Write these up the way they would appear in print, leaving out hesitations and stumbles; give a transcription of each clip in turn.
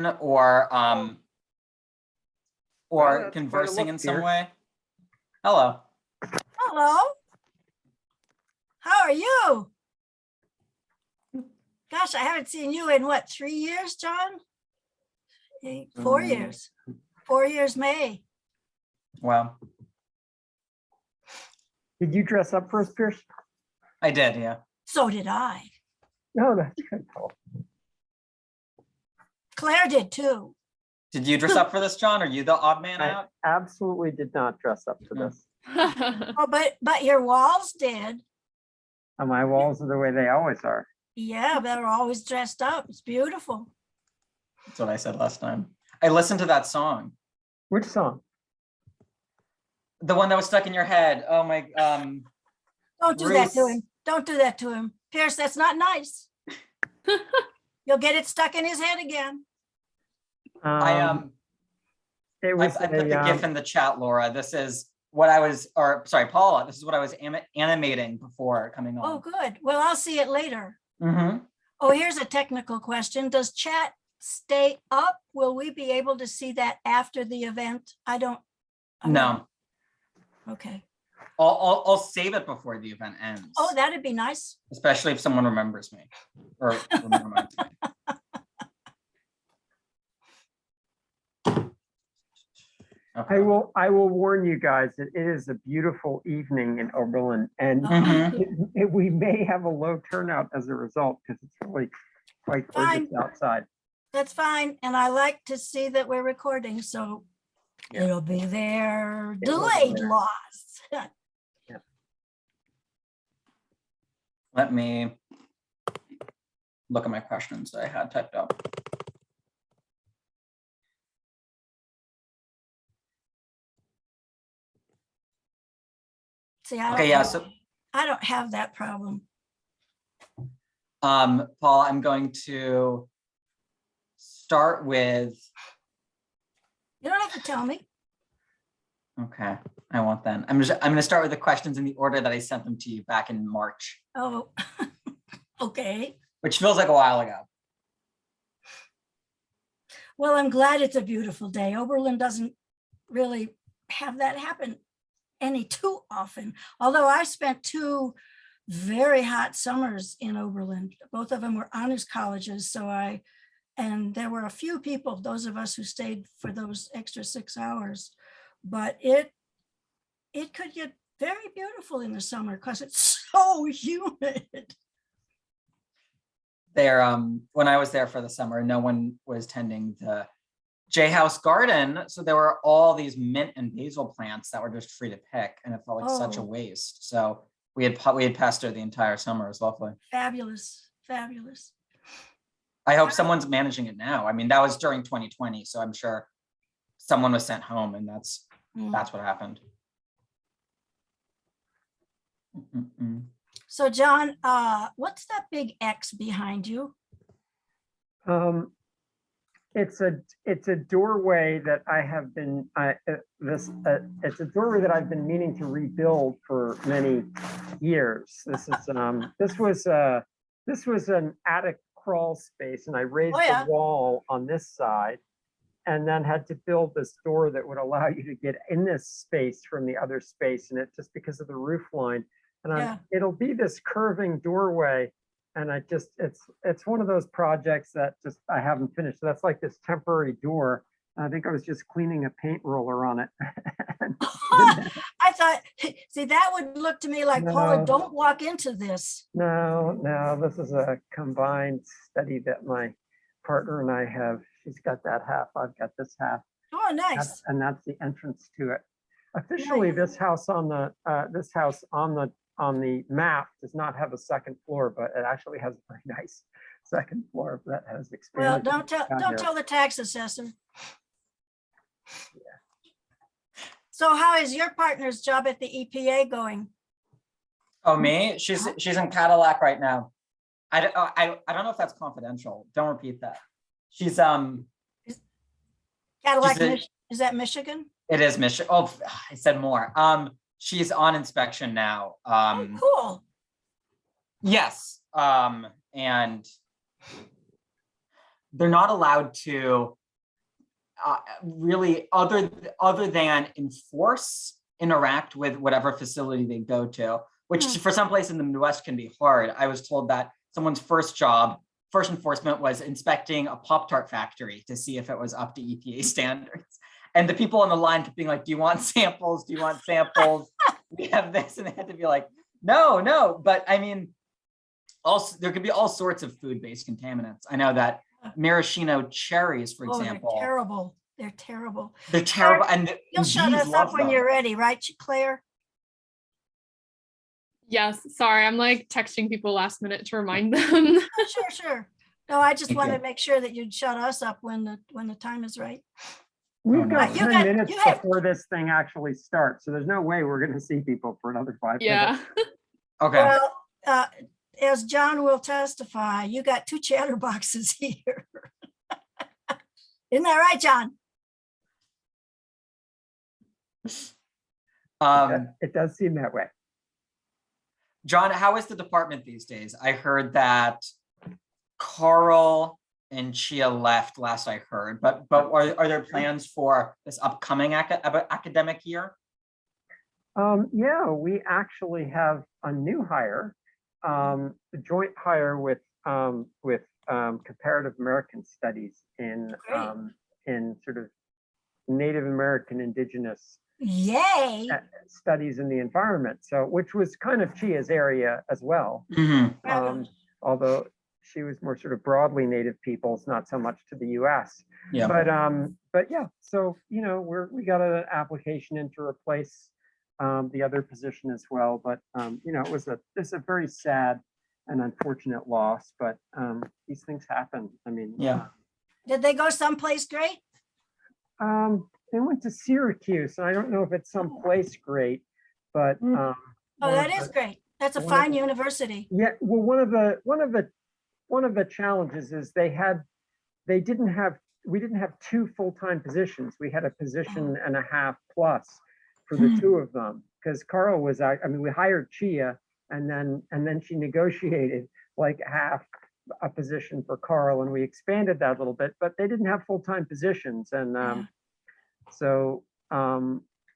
or Well, that's quite a conversing look, in some Pierce. way. Hello. Hello. How are you? Gosh, I haven't seen you in what, 3 years, John? 4 years. 4 years, May. Wow. Did you dress up for us, Pierce? I did, yeah. So did I. No, that's good. Claire did too. Did you dress up for this, John? Are you the odd man I out? absolutely did not dress up for No. this. Oh, but your walls did. And my walls are the way they always are. Yeah, they're always dressed up. It's beautiful. That's what I said last time. I listened to that song. Which song? The one that was stuck in your head. Oh my, Don't do that to Bruce. him. Don't do that to him. Pierce, that's not nice. You'll get it stuck in his head again. It I was put the GIF in the chat, Laura. This is what I was, or sorry, Paula, this is what I was animating before coming Oh, on. good. Well, I'll see it later. Mm-hmm. Oh, here's a technical question. Does chat stay up? Will we be able to see that after the event? I'm No, not- Okay. I'll save it before the event ends. Oh, that'd be nice. Especially if someone remembers me or reminds me. Okay. I will warn you guys that it is a beautiful evening in Oberlin, and Mhm. we may have a low turnout as a result because it's really quite gorgeous Fine. outside. That's fine. And I like to see that we're recording, so Yeah. it'll be there. It will be Delayed there. loss. Let me look at my questions that I had typed up. See, I Okay, don't yeah, have- so I don't have that problem. Paul, I'm going to start with, You don't have to tell me. okay, I won't then. I'm gonna start with the questions in the order that I sent them to you back in March, Oh, okay. which feels like a while ago. Well, I'm glad it's a beautiful day. Oberlin doesn't really have that happen any too often. Although I spent 2 very hot summers in Oberlin. Both of them were honors colleges. And there were a few people, those of us who stayed for those extra 6 hours, but it could get very beautiful in the summer because it's so humid. There, when I was there for the summer, no one was tending the J House garden. So there were all these mint and basil plants that were just free to pick. And it felt like such a Oh. waste. So we had pesto the entire summer. It was lovely. Fabulous, fabulous. I hope someone's managing it now. I mean, that was during 2020. So I'm sure someone was sent home and that's Mm. what happened. Mm-mm-mm. So John, what's that big X behind you? It's a doorway that I have been it's a doorway that I've been meaning to rebuild for many years. This was an attic crawl space, and I raised Oh, yeah. the wall on this side, and then had to build this door that would allow you to get in this space from the other space, and it just because of the roof line, and Yeah. it'll be this curving doorway. And it's one of those projects that just I haven't finished. So that's like this temporary door. I think I was just cleaning a paint roller on it. I thought, see, that would look to me like, Paula, No. don't walk into this. No, this is a combined study that my partner and I have. She's got that half, I've got this half. Oh, nice. And that's the entrance to it. Officially, this house on the map does not have a second floor, but it actually has a very nice second floor that has Well, expanded. don't tell the tax assessor. So how is your partner's job at the EPA going? Oh, me? She's in Cadillac right now. I don't know if that's confidential. Don't repeat that. She's Cadillac, She's is that Michigan? it is Michigan. Oh, I said more. She's on inspection now. Oh, cool. Yes. And they're not allowed to really other than interact with whatever facility they go to, which for some place in the Midwest can be hard. I was told that someone's first enforcement was inspecting a Pop-Tart factory to see if it was up to EPA standards. And the people on the line kept being like, do you want samples? Do you want samples? We have this. And they had to be like, no. But I mean, also, there could be all sorts of food-based contaminants. I know that maraschino cherries, for example. They're terrible. They're terrible. They're terrible. And You'll shut bees us love up when them. you're ready, right, Claire? Yes, sorry, I'm like texting people last minute to remind them. Sure. No, I just Thank wanted you. to make sure that you'd shut us up when the time is right. We've Oh, no. got You 10 got- minutes you have- before this thing actually starts, so there's no way we're gonna see people for another 5 Yeah. minutes. Okay. Well, as John will testify, you got 2 chatterboxes here. Isn't that right, John? It does seem that way. John, how is the department these days? I heard that Carl and Chia left last I heard, but are there plans for this upcoming academic year? Yeah, we actually have a new hire, a joint hire with Comparative American Studies in sort of Native American Indigenous Yay. studies in the environment. So, which was kind of Chia's area as well. Mhm. Although she was more sort of broadly Native peoples, not so much to the U.S. Yeah. But yeah, so we got an application in to replace the other position as well. But it's a very sad and unfortunate loss. But these things happen. I mean, Yeah. Did they go someplace great? they went to Syracuse, and I don't know if it's someplace great, but Oh, that is great. That's a one of fine the- university. yeah. Well, one of the challenges is we didn't have 2 full-time positions. We had a position and a half plus for the 2 of them, because Carl was we hired Chia, and then she negotiated like half a position for Carl, and we expanded that a little bit, but they didn't have full-time positions. And Yeah. so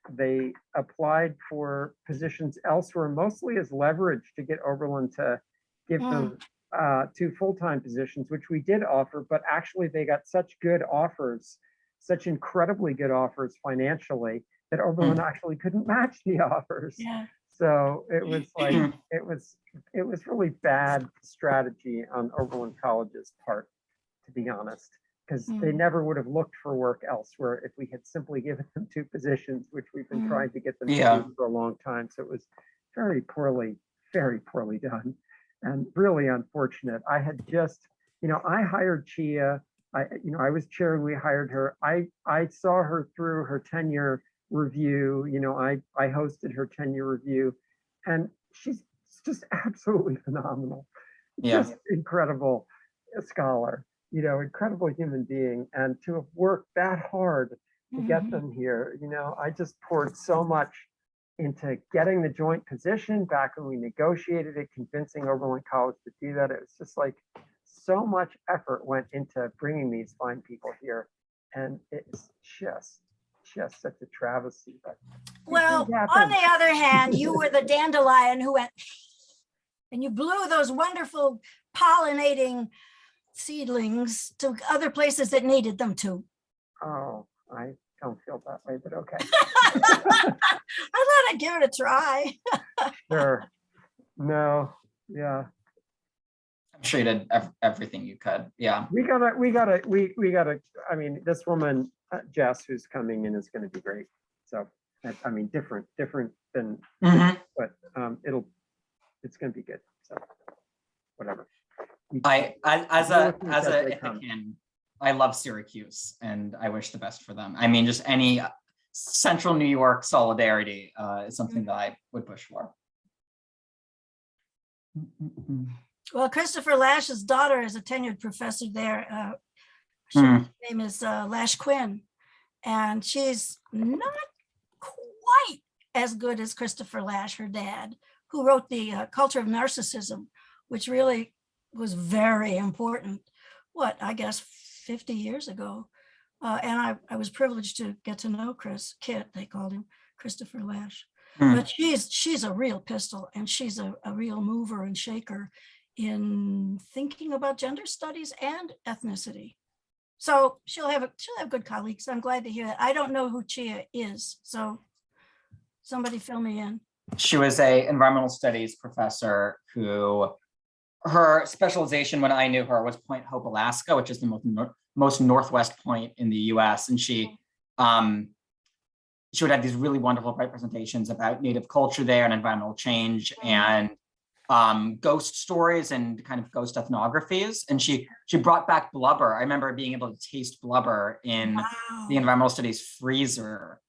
they applied for positions elsewhere, mostly as leverage to get Oberlin to give them 2 full-time positions, which we did offer, but actually they got such good offers, such incredibly good offers financially, that Oberlin actually couldn't match the offers. Yeah. So it was like, it was really bad strategy on Oberlin College's part, to be honest, because they never would have looked for work elsewhere if we had simply given them 2 positions, which we've been trying to get them to Yeah. do for a long time. So it was very poorly done, and really unfortunate. I had just, I hired Chia. I was chair and we hired her. I saw her through her tenure review. I hosted her tenure review, and she's just absolutely phenomenal. Yeah. Just incredible scholar, incredible human being. And to have worked that hard to get them here, I just poured so much into getting the joint position back when we negotiated it, convincing Oberlin College to do that. It was just like so much effort went into bringing these fine people here, and it's just such a travesty. But Well, things on happen. the other hand, you were the dandelion who went and you blew those wonderful pollinating seedlings to other places that needed them to. Oh, I don't feel that way, but okay. I thought I'd give it a try. Sure. No, yeah. I'm sure you did everything you could. Yeah. We gotta, I mean, this woman, Jess, who's coming in is gonna be great. So, I mean, different than, Mhm. but it's gonna be good. So, whatever. As We'll a look at that they come. Ithacan, I love Syracuse and I wish the best for them. I mean, just any central New York solidarity is something that I would push for. Well, Christopher Lash's daughter is a tenured professor there. Mm. Her name is Lash Quinn, and she's not quite as good as Christopher Lash, her dad, who wrote the Culture of Narcissism, which really was very important. I guess 50 years ago. And I was privileged to get to know Kit, they called him, Christopher Lash. Hmm. But she's a real pistol, and she's a real mover and shaker in thinking about gender studies and ethnicity. So she'll have good colleagues. I'm glad to hear that. I don't know who Chia is, so somebody fill me in. She was a environmental studies professor who, her specialization when I knew her was Point Hope, Alaska, which is the most northwest point in the US. And she would have these really wonderful bright presentations about Native culture there and environmental change and ghost stories and kind of ghost ethnographies. And she brought back blubber. I remember being able to taste blubber in the environmental studies freezer,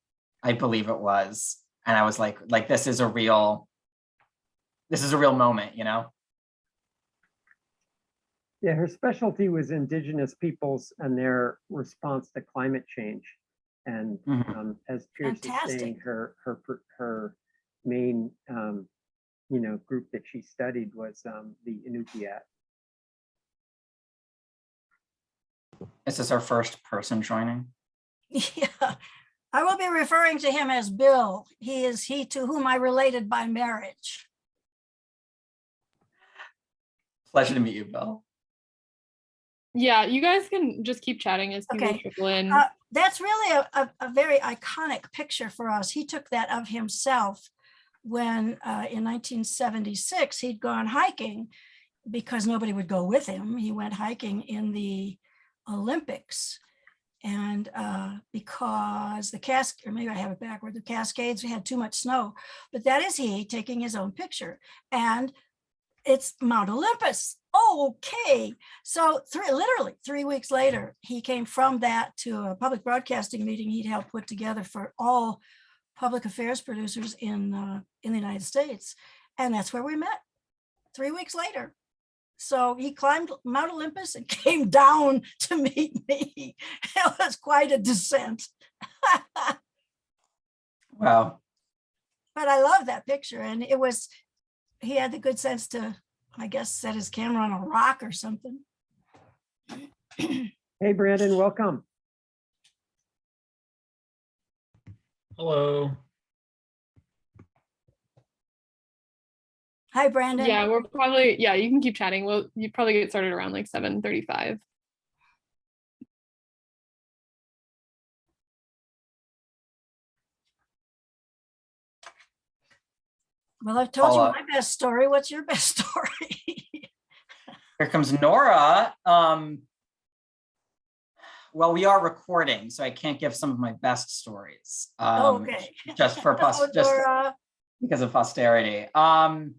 I believe it was. And I was like this is a real moment, you know? Yeah, her specialty was indigenous peoples and their response to climate change. And as Pierce is saying, her main group that she studied was the Inupiat. Is this our first person joining? Yeah, I will be referring to him as Bill. He is he to whom I related by marriage. Pleasure to meet you, Bill. Yeah, you guys can just keep chatting as people Okay. trickle in. That's really a very iconic picture for us. He took that of himself when in 1976 he'd gone hiking because nobody would go with him. He went hiking in the Olympics, and because or maybe I have it backward, the Cascades had too much snow, but that is he taking his own picture, and it's Mount Olympus. Okay, so literally 3 weeks later, he came from that to a public broadcasting meeting he'd helped put together for all public affairs producers in the United States, and that's where we met 3 weeks later. So he climbed Mount Olympus and came down to meet me. It was quite a descent. Wow. But I love that picture, and he had the good sense to, I guess, set his camera on a rock or something. Hey, Brandon, welcome. Hello. Hi, Brandon. Yeah, you can keep chatting. You probably get started around like 7:35. Well, I've told you my best story. What's your best story? Here comes Nora. Well, we are recording, so I can't give some of my best stories. Okay. Just for Nora. because of posterity. The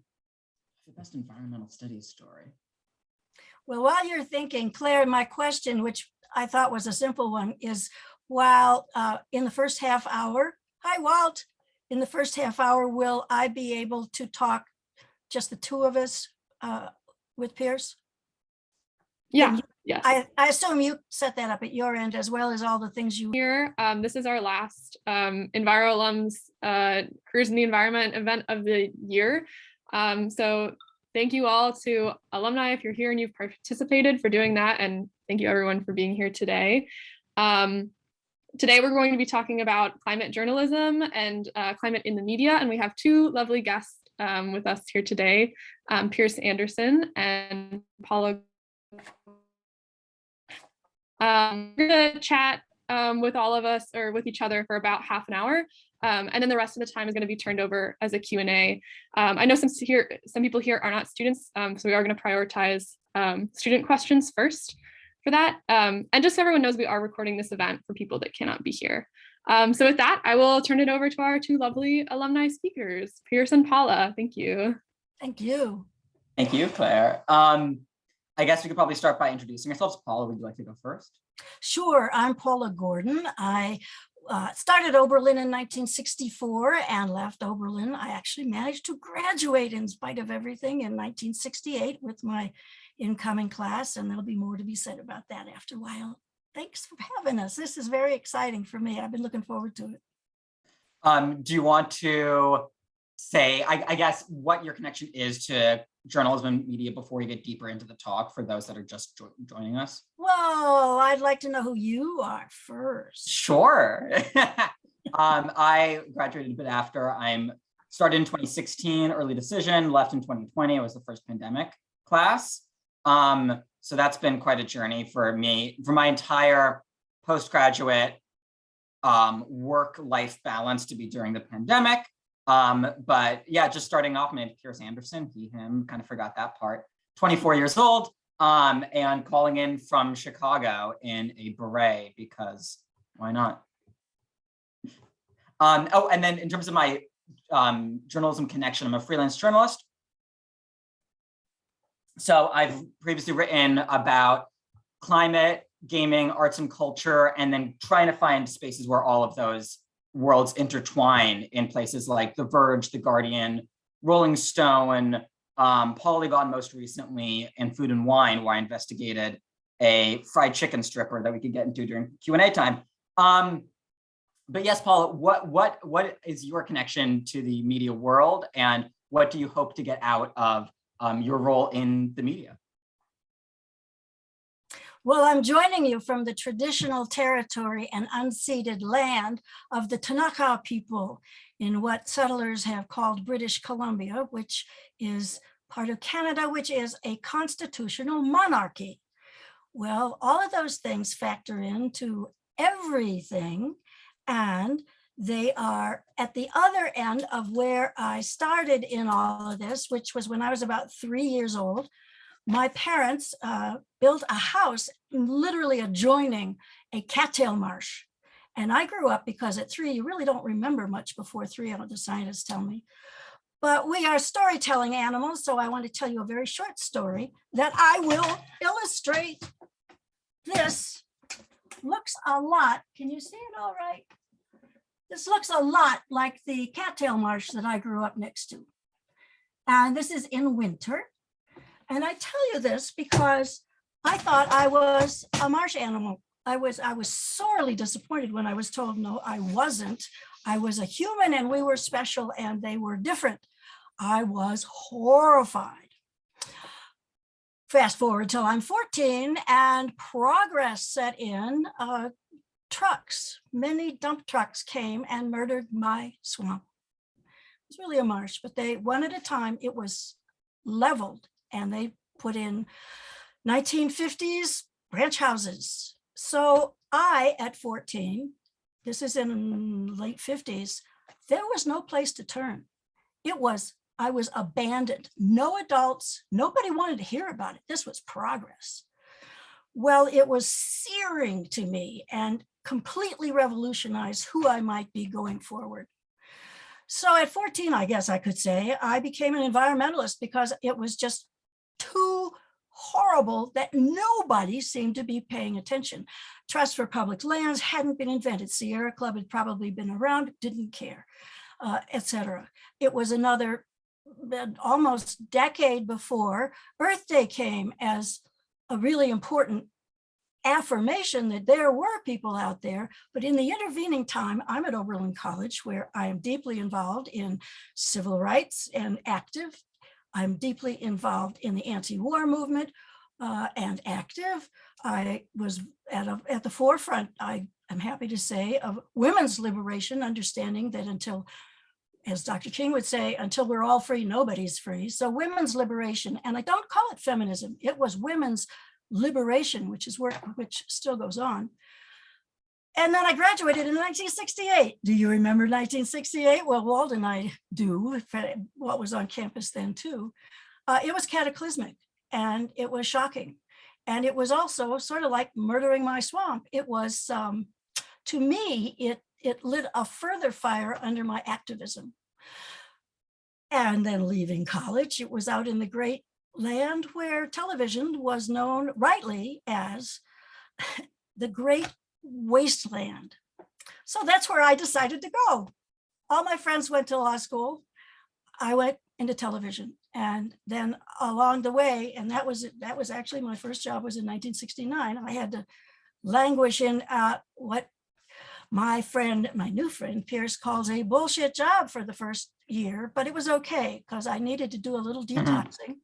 best environmental studies story. Well, while you're thinking, Claire, my question, which I thought was a simple one, is while in the first half hour, hi, Walt, in the first half hour, will I be able to talk just the two of us with Pierce? Yeah, yes. I assume you set that up at your end as well as all the things you Here, this is our last Enviro alums Careers in the Environment event of the year. So thank you all to alumni if you're here and you've participated for doing that, and thank you everyone for being here today. Today we're going to be talking about climate journalism and climate in the media, and we have two lovely guests with us here today, Pierce Anderson and Paula. We're gonna chat with all of us or with each other for about half an hour. And then the rest of the time is going to be turned over as a Q&A. I know some people here are not students, so we are going to prioritize student questions first for that. And just so everyone knows, we are recording this event for people that cannot be here. So with that, I will turn it over to our two lovely alumni speakers, Pierce and Paula. Thank you. Thank you. Thank you, Claire. I guess we could probably start by introducing ourselves. Paula, would you like to go first? Sure, I'm Paula Gordon. I started Oberlin in 1964 and left Oberlin. I actually managed to graduate in spite of everything in 1968 with my incoming class, and there'll be more to be said about that after a while. Thanks for having us. This is very exciting for me. I've been looking forward to it. Do you want to say, I guess, what your connection is to journalism and media before you get deeper into the talk for those that are just joining us? Well, I'd like to know who you are first. Sure. I graduated a bit after. I'm started in 2016, early decision, left in 2020. It was the first pandemic class. So that's been quite a journey for me, for my entire postgraduate work-life balance to be during the pandemic. But yeah, just starting off, my name is Pierce Anderson, he, him, kind of forgot that part. 24 years old, and calling in from Chicago in a beret because why not? Oh, and then in terms of my journalism connection, I'm a freelance journalist. So I've previously written about climate, gaming, arts and culture, and then trying to find spaces where all of those worlds intertwine in places like The Verge, The Guardian, Rolling Stone, Polygon most recently, and Food and Wine, where I investigated a fried chicken stripper that we could get into during Q&A time. But yes, Paula, what is your connection to the media world, and what do you hope to get out of your role in the media? Well, I'm joining you from the traditional territory and unceded land of the Tanaka people in what settlers have called British Columbia, which is part of Canada, which is a constitutional monarchy. Well, all of those things factor into everything, and they are at the other end of where I started in all of this, which was when I was about 3 years old. My parents built a house literally adjoining a cattail marsh. And I grew up because at 3, you really don't remember much before 3, the scientists tell me. But we are storytelling animals, so I want to tell you a very short story that I will illustrate. This looks a lot, can you see it all right? This looks a lot like the cattail marsh that I grew up next to. And this is in winter. And I tell you this because I thought I was a marsh animal. I was sorely disappointed when I was told, no, I wasn't. I was a human and we were special and they were different. I was horrified. Fast forward till I'm 14 and progress set in. Trucks, many dump trucks came and murdered my swamp. It was really a marsh, but they, one at a time, it was leveled. And they put in 1950s ranch houses. So I, at 14, this is in late 50s, there was no place to turn. I was abandoned. No adults, nobody wanted to hear about it. This was progress. Well, it was searing to me and completely revolutionized who I might be going forward. So at 14, I guess I could say, I became an environmentalist because it was just too horrible that nobody seemed to be paying attention. Trust for public lands hadn't been invented. Sierra Club had probably been around, didn't care, etc. It was another almost decade before Earth Day came as a really important affirmation that there were people out there. But in the intervening time, I'm at Oberlin College, where I am deeply involved in civil rights and active. I'm deeply involved in the anti-war movement and active. I was at the forefront, I am happy to say, of women's liberation, understanding that until, as Dr. King would say, until we're all free, nobody's free. So women's liberation, and I don't call it feminism, it was women's liberation, which is work which still goes on. And then I graduated in 1968. Do you remember 1968? Well, Walt and I do, what was on campus then too. It was cataclysmic and it was shocking. And it was also sort of like murdering my swamp. It was, to me, it lit a further fire under my activism. And then leaving college, it was out in the great land where television was known rightly as the great wasteland. So that's where I decided to go. All my friends went to law school. I went into television. And then along the way, and that was actually my first job was in 1969. I had to languish in what my new friend Pierce calls a bullshit job for the first year, but it was okay because I needed to do a little Mhm. detoxing.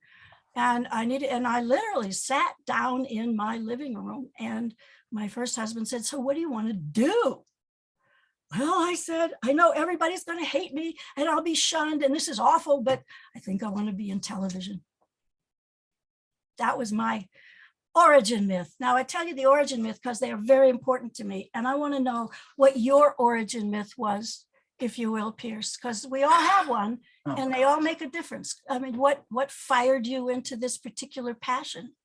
And I literally sat down in my living room and my first husband said, "So what do you want to do?" Well, I said, "I know everybody's going to hate me and I'll be shunned and this is awful, but I think I want to be in television." That was my origin myth. Now I tell you the origin myth because they are very important to me. And I want to know what your origin myth was, if you will, Pierce, because we all have one Oh. and they all make a difference. I mean, what fired you into this particular passion?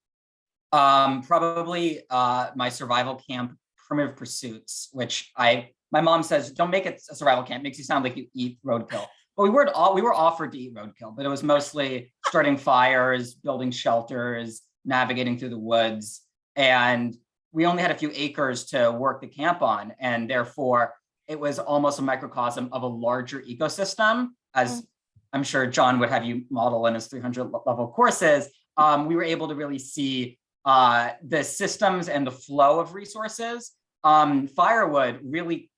Probably my survival camp, Primitive Pursuits, which my mom says, don't make it a survival camp. It makes you sound like you eat roadkill. But we were offered to eat roadkill, but it was mostly starting fires, building shelters, navigating through the woods. And we only had a few acres to work the camp on. And therefore, it was almost a microcosm of a larger ecosystem, as I'm sure John would have you model in his 300 level courses. We were able to really see the systems and the flow of resources. Firewood really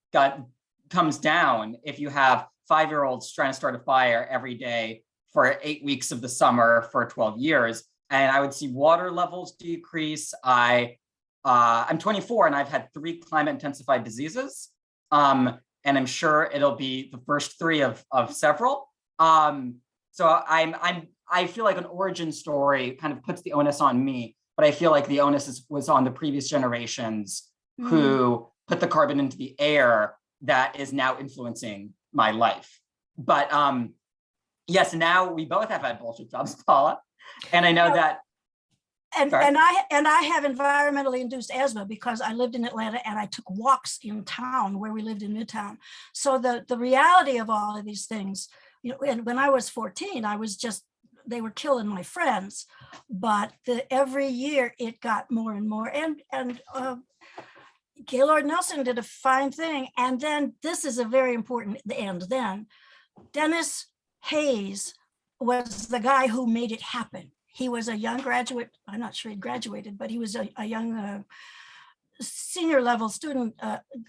comes down if you have 5-year-olds trying to start a fire every day for 8 weeks of the summer for 12 years. And I would see water levels decrease. I'm 24 and I've had 3 climate intensified diseases. And I'm sure it'll be the first 3 of several. So I feel like an origin story kind of puts the onus on me, but I feel like the onus was on the previous generations who put the carbon into the air that is now influencing my life. But yes, now we both have had bullshit jobs, Paula. And I know that. And I have environmentally induced asthma because I lived in Atlanta and I took walks in town where we lived in Midtown. So the reality of all of these things, you know, and when I was 14, they were killing my friends, but every year it got more and more. And Gaylord Nelson did a fine thing. And then this is a very important end. Then Dennis Hayes was the guy who made it happen. He was a young graduate. I'm not sure he graduated, but he was a young senior level student,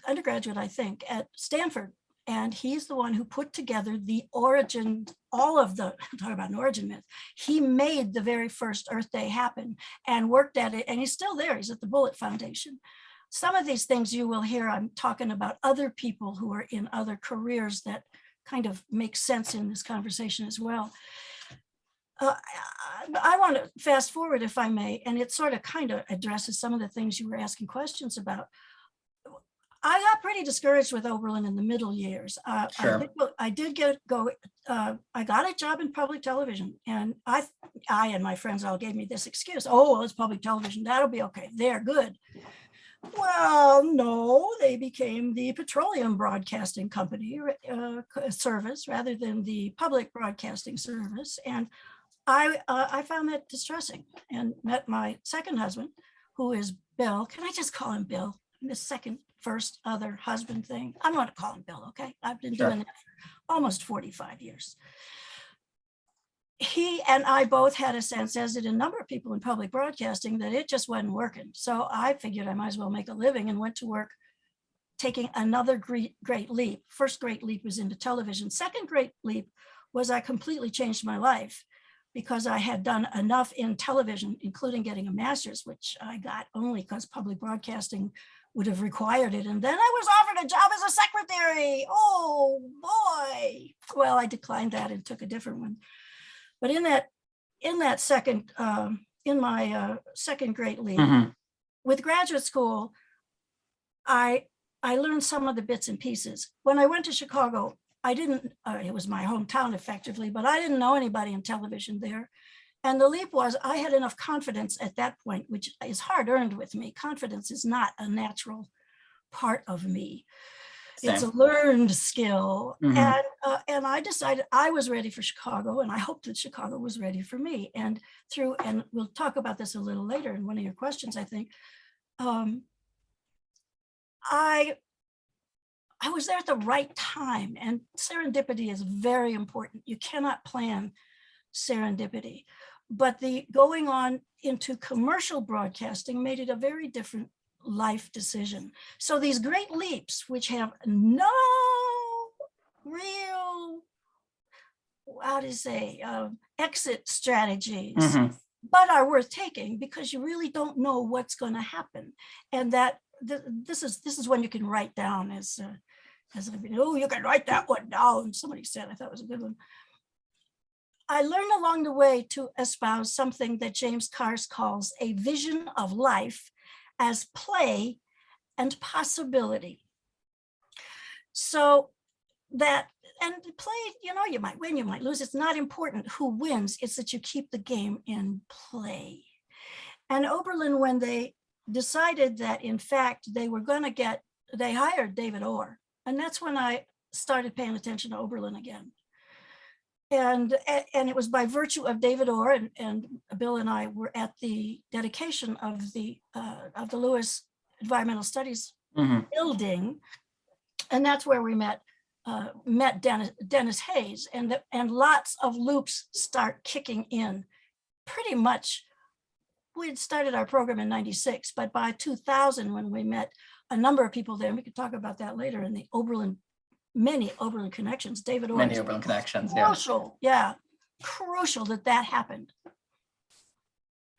undergraduate, I think, at Stanford. And he's the one who put together the origin, talk about an origin myth. He made the very first Earth Day happen and worked at it. And he's still there. He's at the Bullitt Foundation. Some of these things you will hear, I'm talking about other people who are in other careers that kind of make sense in this conversation as well. I want to fast forward, if I may, and it sort of kind of addresses some of the things you were asking questions about. I got pretty discouraged with Oberlin in the middle years. Sure. I got a job in public television, and I and my friends all gave me this excuse. Oh, well, it's public television. That'll be okay. They're good. Well, no, they became the Petroleum Broadcasting Company service rather than the public broadcasting service. And I found that distressing and met my second husband, who is Bill. Can I just call him Bill? The first other husband thing. I'm going to call him Bill, okay? I've been doing that for almost 45 years. He and I both had a sense, as did a number of people in public broadcasting, that it just wasn't working. So I figured I might as well make a living and went to work taking another great leap. First great leap was into television. Second great leap was I completely changed my life because I had done enough in television, including getting a master's, which I got only because public broadcasting would have required it. And then I was offered a job as a secretary. Oh boy. Well, I declined that and took a different one. But in my second great leap with graduate school, I learned some of the bits and pieces. When I went to Chicago, it was my hometown effectively, but I didn't know anybody in television there. And the leap was I had enough confidence at that point, which is hard earned with me. Confidence is not a natural part of me. Same. It's a learned skill. And I decided I was ready for Chicago, and I hoped that Chicago was ready for me. And we'll talk about this a little later in one of your questions, I think. I was there at the right time, and serendipity is very important. You cannot plan serendipity, but the going on into commercial broadcasting made it a very different life decision. So these great leaps, which have no real how to say, exit strategies, Mhm. but are worth taking because you really don't know what's going to happen. And that this is when you can write down oh, you can write that one down. Somebody said, I thought it was a good one. I learned along the way to espouse something that James Carse calls a vision of life as play and possibility. So that, and play, you might win, you might lose. It's not important who wins. It's that you keep the game in play. And Oberlin, when they decided that in fact they were going to they hired David Orr. And that's when I started paying attention to Oberlin again. And it was by virtue of David Orr and Bill and I were at the dedication of the Lewis Environmental Studies Mhm. building, and that's where we met Dennis Hayes, and lots of loops start kicking in. Pretty much, we had started our program in '96, but by 2000, when we met a number of people there, and we could talk about that later in the Oberlin. Many Oberlin connections. David Orr. Many Oberlin connections. Yeah. Crucial that happened.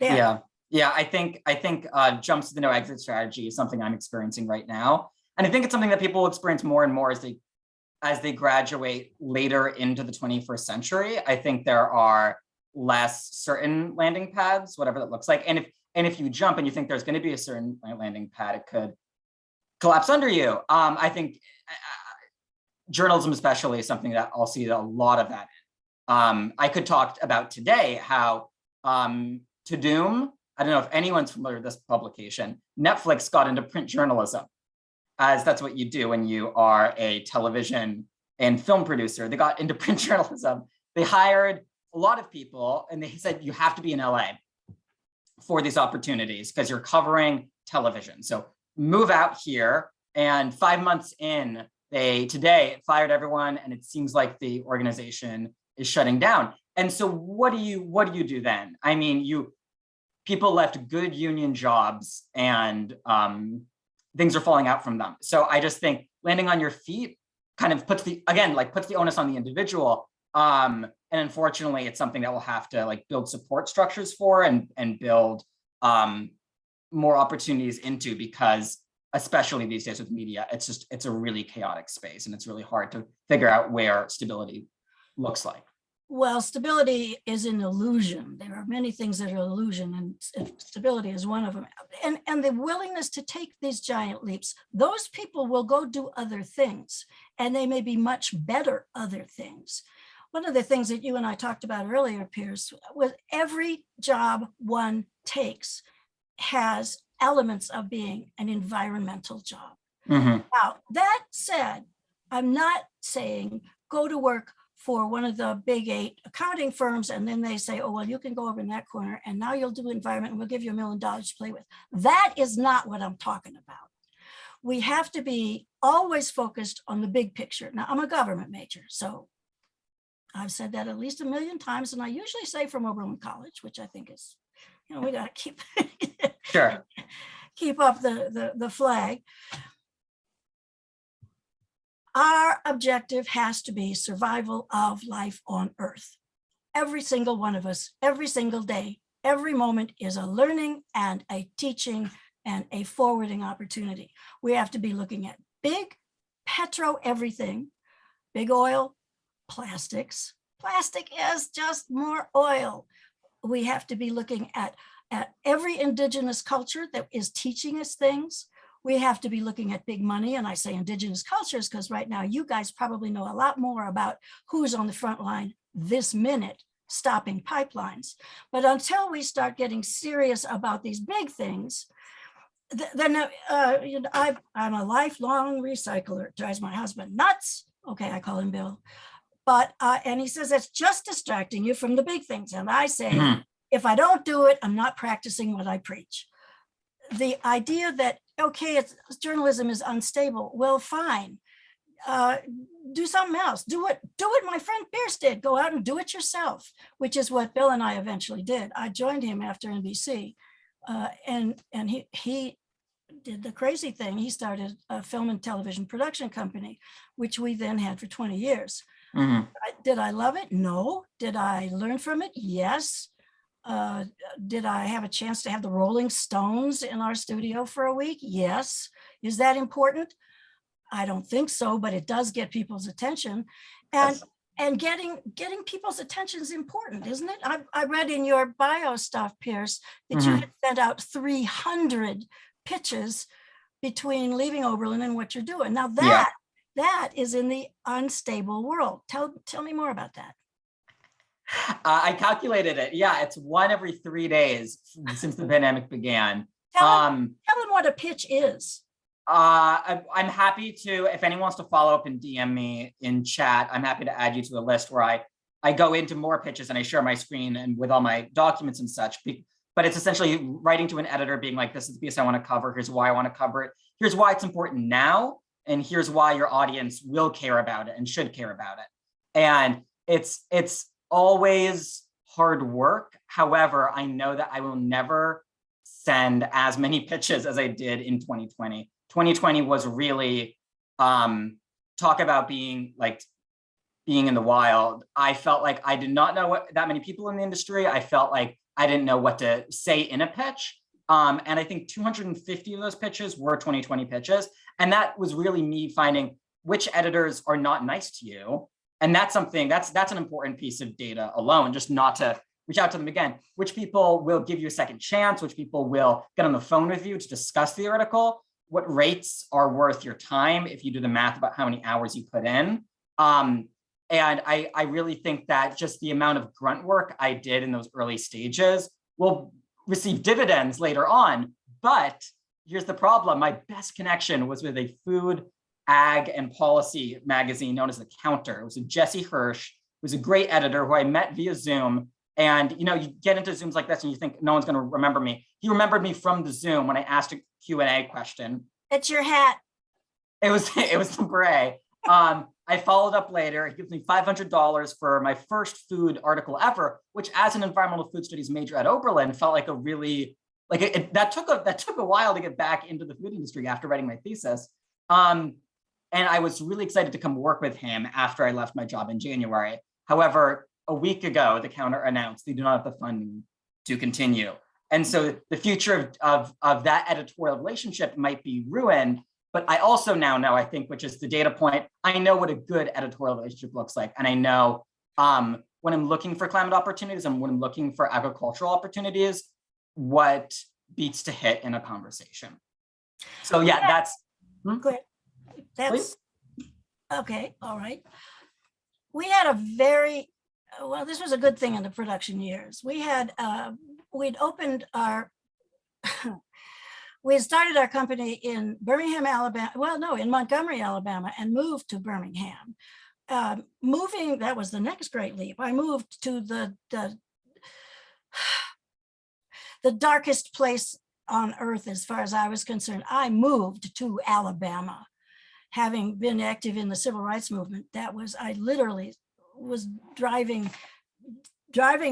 There. Yeah. Yeah. I think jumps to the no exit strategy is something I'm experiencing right now. And I think it's something that people will experience more and more as they graduate later into the 21st century. I think there are less certain landing pads, whatever that looks like. And if you jump and you think there's going to be a certain landing pad, it could collapse under you. I think journalism especially is something that I'll see a lot of that in. I could talk about today how To Doom, I don't know if anyone's familiar with this publication, Netflix got into print journalism, as that's what you do when you are a television and film producer. They got into print journalism. They hired a lot of people and they said, you have to be in LA for these opportunities because you're covering television. So move out here. And 5 months in, they today fired everyone, and it seems like the organization is shutting down. And so what do you do then? I mean, people left good union jobs and things are falling out from them. So I just think landing on your feet kind of puts the onus on the individual. And unfortunately, it's something that we'll have to build support structures for and build more opportunities into, because especially these days with media, it's a really chaotic space and it's really hard to figure out where stability looks like. Well, stability is an illusion. There are many things that are illusion, and stability is one of them. And the willingness to take these giant leaps, those people will go do other things, and they may be much better other things. One of the things that you and I talked about earlier, Pierce, was every job one takes has elements of being an environmental job. Mm-hmm. Now, that said, I'm not saying go to work for one of the big 8 accounting firms, and then they say, oh, well, you can go over in that corner, and now you'll do environment, and we'll give you $1 million to play with. That is not what I'm talking about. We have to be always focused on the big picture. Now, I'm a government major, so I've said that at least 1 million times, and I usually say from Oberlin College, which I think is, we got to keep Sure. keep up the flag. Our objective has to be survival of life on Earth. Every single one of us, every single day, every moment is a learning and a teaching and a forwarding opportunity. We have to be looking at big petro everything, big oil, plastics. Plastic is just more oil. We have to be looking at every indigenous culture that is teaching us things. We have to be looking at big money, and I say indigenous cultures because right now you guys probably know a lot more about who's on the front line this minute stopping pipelines. But until we start getting serious about these big things, then I'm a lifelong recycler. It drives my husband nuts. Okay, I call him Bill. But and he says that's just distracting you from the big things. And I say, if I don't do it, I'm not practicing what I preach. The idea that, okay, journalism is unstable. Well, fine. Do something else. Do what my friend Pierce did. Go out and do it yourself, which is what Bill and I eventually did. I joined him after NBC, and he did the crazy thing. He started a film and television production company, which we then had for 20 years. Mhm. Did I love it? No. Did I learn from it? Yes. Did I have a chance to have the Rolling Stones in our studio for a week? Yes. Is that important? I don't think so, but it does get people's attention. And Yes. and getting people's attention is important, isn't it? I read in your bio stuff, Pierce, that you Mhm. had sent out 300 pitches between leaving Oberlin and what you're doing. Now Yeah. that is in the unstable world. Tell me more about that. I calculated it. Yeah, it's one every 3 days since the pandemic began. Tell them, Um, tell them what a pitch is. I'm happy to, if anyone wants to follow up and DM me in chat, I'm happy to add you to a list where I go into more pitches and I share my screen and with all my documents and such. But it's essentially writing to an editor being like, this is the piece I want to cover. Here's why I want to cover it. Here's why it's important now. And here's why your audience will care about it and should care about it. And it's always hard work. However, I know that I will never send as many pitches as I did in 2020. 2020 was really talk about being in the wild. I felt like I did not know that many people in the industry. I felt like I didn't know what to say in a pitch. And I think 250 of those pitches were 2020 pitches. And that was really me finding which editors are not nice to you. And that's something that's an important piece of data alone, just not to reach out to them again, which people will give you a second chance, which people will get on the phone with you to discuss the article, what rates are worth your time if you do the math about how many hours you put in. And I really think that just the amount of grunt work I did in those early stages will receive dividends later on. But here's the problem. My best connection was with a food, ag, and policy magazine known as The Counter. It was a Jesse Hirsch, who's a great editor who I met via Zoom. And you get into Zooms like this and you think no one's going to remember me. He remembered me from the Zoom when I asked a Q&A question. It's your hat. It was the beret. I followed up later. He gives me $500 for my first food article ever, which as an environmental food studies major at Oberlin felt like a really, that took a while to get back into the food industry after writing my thesis. And I was really excited to come work with him after I left my job in January. However, a week ago, The Counter announced they do not have the funding to continue. And so the future of that editorial relationship might be ruined. But I also now know, I think, which is the data point, I know what a good editorial relationship looks like. And I know when I'm looking for climate opportunities and when I'm looking for agricultural opportunities, what beats to hit in a conversation. So yeah, that's. Go ahead. That's Please? okay. All right. We had a very, well, this was a good thing in the production years. We had, we'd opened our, we had started our company in Birmingham, Alabama. Well, no, in Montgomery, Alabama, and moved to Birmingham. Moving, that was the next great leap. I moved to the darkest place on earth as far as I was concerned. I moved to Alabama, having been active in the civil rights movement. I literally was driving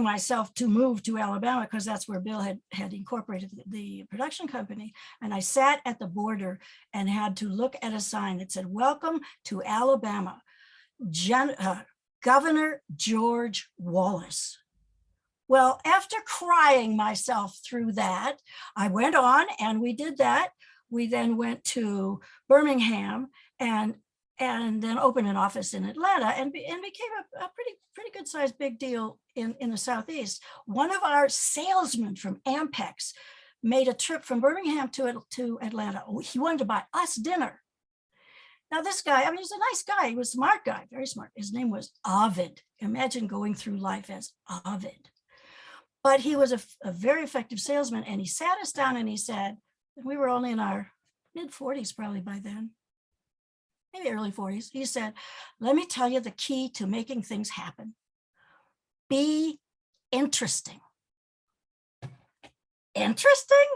myself to move to Alabama because that's where Bill had incorporated the production company. And I sat at the border and had to look at a sign that said, "Welcome to Alabama, Governor George Wallace." Well, after crying myself through that, I went on and we did that. We then went to Birmingham and then opened an office in Atlanta and became a pretty good sized big deal in the Southeast. One of our salesmen from Ampex made a trip from Birmingham to Atlanta. He wanted to buy us dinner. Now this guy, he was a nice guy. He was a smart guy, very smart. His name was Ovid. Imagine going through life as Ovid. But he was a very effective salesman, and he sat us down and he said, we were only in our mid 40s probably by then, maybe early 40s. He said, "Let me tell you the key to making things happen. Be interesting." Interesting?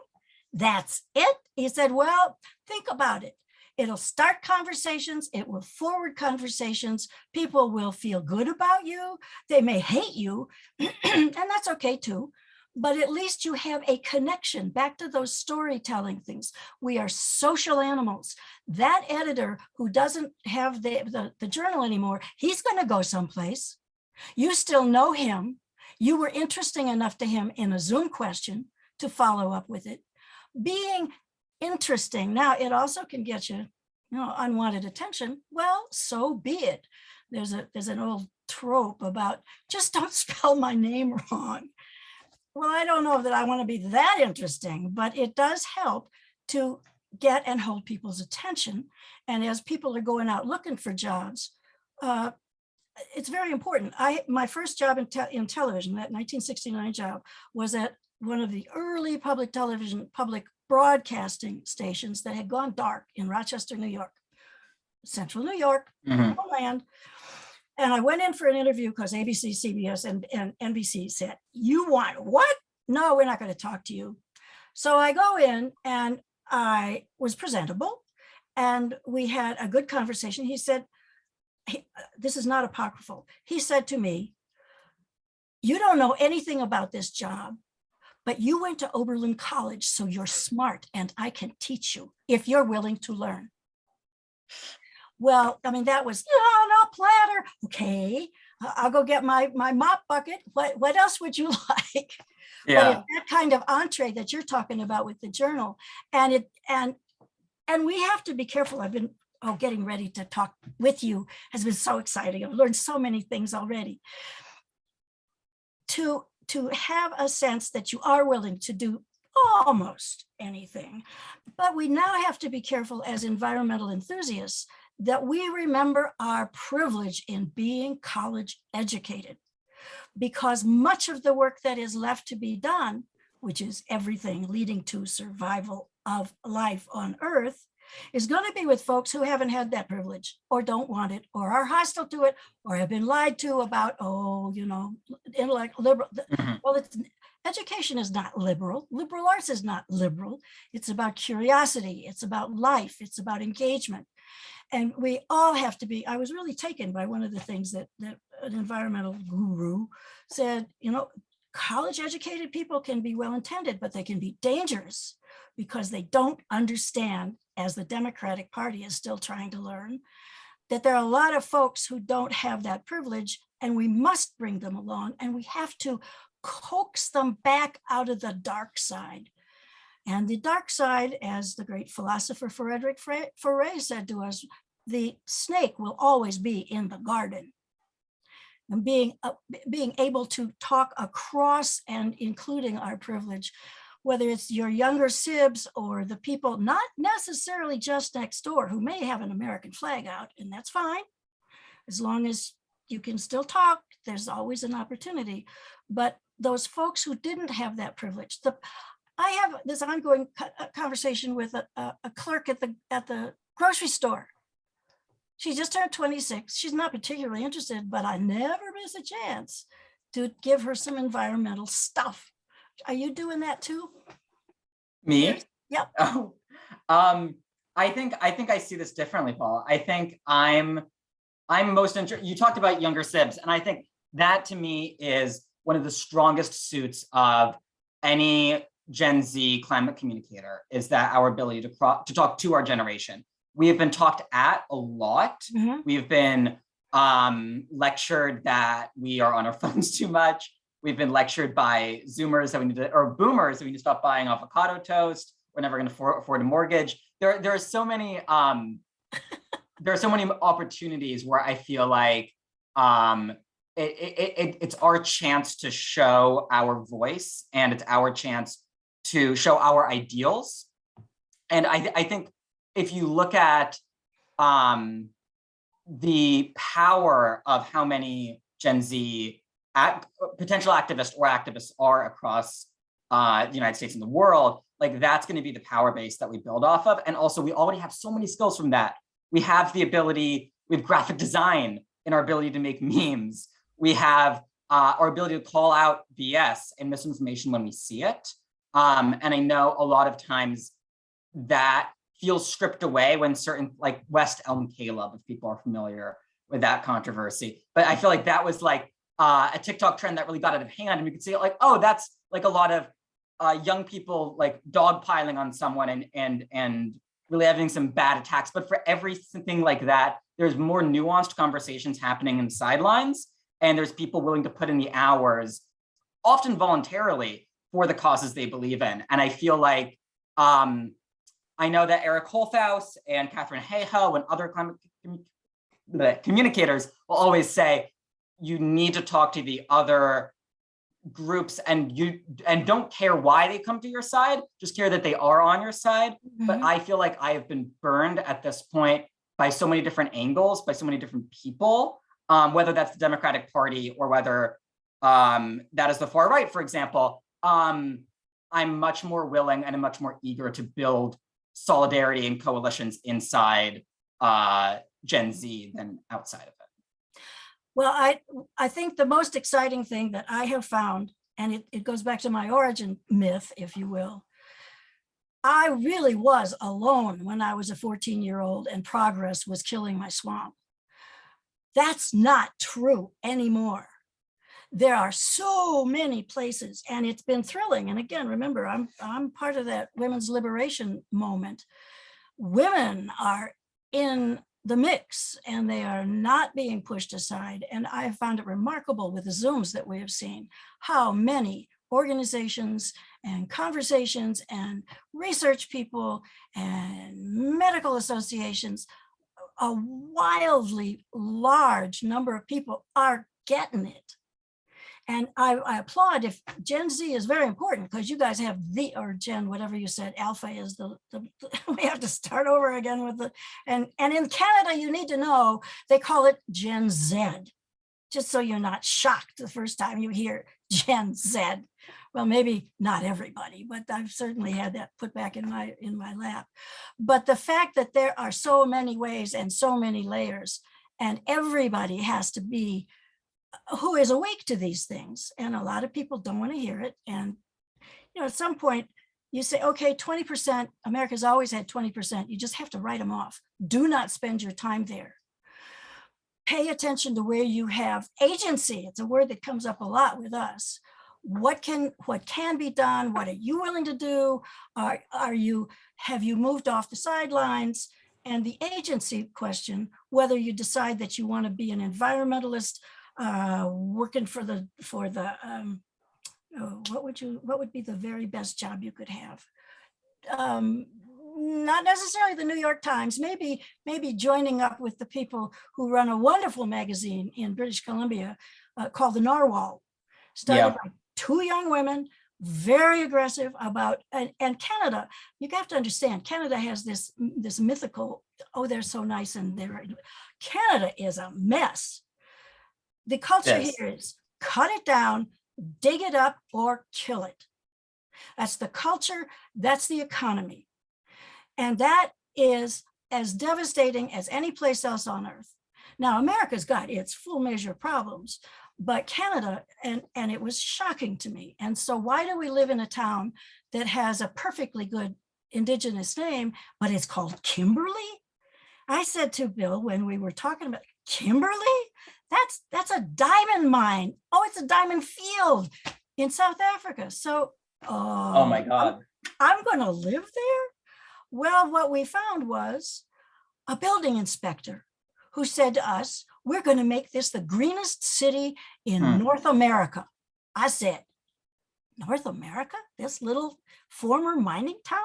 That's it? He said, "Well, think about it. It'll start conversations. It will forward conversations. People will feel good about you. They may hate you, and that's okay too. but at least you have a connection back to those storytelling things. We are social animals. That editor who doesn't have the journal anymore, he's going to go someplace. You still know him. You were interesting enough to him in a Zoom question to follow up with it. Being interesting. Now, it also can get you, unwanted attention. Well, so be it. There's an old trope about just don't spell my name wrong. Well, I don't know that I want to be that interesting, but it does help to get and hold people's attention. And as people are going out looking for jobs, it's very important. My first job in television, that 1969 job, was at one of the early public broadcasting stations that had gone dark in Rochester, New York, central New York, land. And I went in for an interview because ABC, CBS, and NBC said, "You want what? No, we're not going to talk to you." So I go in and I was presentable and we had a good conversation. He said, this is not apocryphal. He said to me, "You don't know anything about this job, but you went to Oberlin College, so you're smart and I can teach you if you're willing to learn." Well, I mean, that was, no platter. Okay, I'll go get my mop bucket. What else would you like? Yeah. But it's that kind of entree that you're talking about with the journal. And we have to be careful. I've been getting ready to talk with you has been so exciting. I've learned so many things already. To have a sense that you are willing to do almost anything. But we now have to be careful as environmental enthusiasts that we remember our privilege in being college educated, because much of the work that is left to be done, which is everything leading to survival of life on Earth, is going to be with folks who haven't had that privilege or don't want it or are hostile to it or have been lied to about, intellect, liberal. Well, education is not liberal. Liberal arts is not liberal. It's about curiosity. It's about life. It's about engagement. And we all have to be, I was really taken by one of the things that an environmental guru said, college educated people can be well-intended, but they can be dangerous because they don't understand, as the Democratic Party is still trying to learn, that there are a lot of folks who don't have that privilege, and we must bring them along, and we have to coax them back out of the dark side. And the dark side, as the great philosopher Frederick Faure said to us, the snake will always be in the garden. And being able to talk across and including our privilege, whether it's your younger sibs or the people not necessarily just next door who may have an American flag out, and that's fine. As long as you can still talk, there's always an opportunity. But those folks who didn't have that privilege, I have this ongoing conversation with a clerk at the grocery store. She just turned 26. She's not particularly interested, but I never miss a chance to give her some environmental stuff. Are you doing that too? Me? Yep. Oh, I think I see this differently, Paul. I think I'm most interested. You talked about younger sibs, and I think that to me is one of the strongest suits of any Gen Z climate communicator, is that our ability to talk to our generation. We have been talked at a lot. Mhm. We've been lectured that we are on our phones too much. We've been lectured by Zoomers that we need to, or Boomers that we need to stop buying avocado toast. We're never going to afford a mortgage. There are so many opportunities where I feel like it's our chance to show our voice, and it's our chance to show our ideals. And I think if you look at the power of how many Gen Z potential activists are across the United States and the world, like that's going to be the power base that we build off of. And also we already have so many skills from that. We have the ability, we have graphic design in our ability to make memes. We have our ability to call out BS and misinformation when we see it. And I know a lot of times that feels stripped away when certain, like West Elm Caleb, if people are familiar with that controversy. But I feel like that was like a TikTok trend that really got out of hand, and we could see it like, oh, that's like a lot of young people like dogpiling on someone and really having some bad attacks. But for everything like that, there's more nuanced conversations happening in the sidelines, and there's people willing to put in the hours, often voluntarily, for the causes they believe in. And I feel like I know that Eric Holthaus and Catherine Hayhoe and other communicators will always say, you need to talk to the other groups and don't care why they come to your side, just care that they are on your side. But I feel like I have been burned at this point by so many different angles, by so many different people, whether that's the Democratic Party or whether that is the far right, for example. I'm much more willing and I'm much more eager to build solidarity and coalitions inside Gen Z than outside of it. Well, I think the most exciting thing that I have found, and it goes back to my origin myth, if you will, I really was alone when I was a 14-year-old and progress was killing my swamp. That's not true anymore. There are so many places, and it's been thrilling. And again, remember, I'm part of that women's liberation moment. Women are in the mix and they are not being pushed aside. And I have found it remarkable with the Zooms that we have seen, how many organizations and conversations and research people and medical associations, a wildly large number of people are getting it. And I applaud. If Gen Z is very important, because you guys have or Gen, whatever you said, alpha is the we have to start over again with the, and in Canada, you need to know, they call it Gen Z, just so you're not shocked the first time you hear Gen Z. Well, maybe not everybody, but I've certainly had that put back in my lap. But the fact that there are so many ways and so many layers, and everybody has to be who is awake to these things. And a lot of people don't want to hear it. And, you know, at some point you say, okay, 20%, America's always had 20%. You just have to write them off. Do not spend your time there. Pay attention to where you have agency. It's a word that comes up a lot with us. What can be done? What are you willing to do? Have you moved off the sidelines? And the agency question, whether you decide that you want to be an environmentalist, working for the what would be the very best job you could have? Not necessarily the New York Times, maybe joining up with the people who run a wonderful magazine in British Columbia called The Narwhal, started by two young women, very aggressive about, and Canada, you have to understand, Canada has this mythical, oh, they're so nice, and Canada is a mess. The culture here is cut it down, dig it up, or kill it. That's the culture, that's the economy. And that is as devastating as any place else on earth. Now, America's got its full measure of problems, but Canada, and it was shocking to me. And so why do we live in a town that has a perfectly good Indigenous name, but it's called Kimberley? I said to Bill when we were talking about Kimberley, that's a diamond mine. Oh, it's a diamond field in South Africa. So, oh my God, I'm going to live there. Well, what we found was a building inspector who said to us, we're going to make this the greenest city in North America. I said, North America, this little former mining town?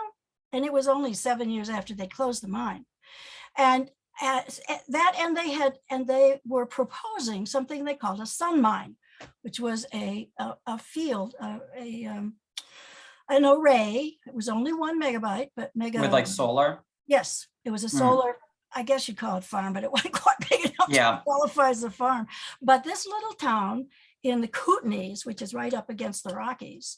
And it was only 7 years after they closed the mine. And they were proposing something they called a sun mine, which was a field, an array. It was only 1 megabyte, but with like solar. Yes, it was a solar. I guess you call it farm, but it wasn't quite big enough to qualify as a farm. But this little town in the Kootenays, which is right up against the Rockies,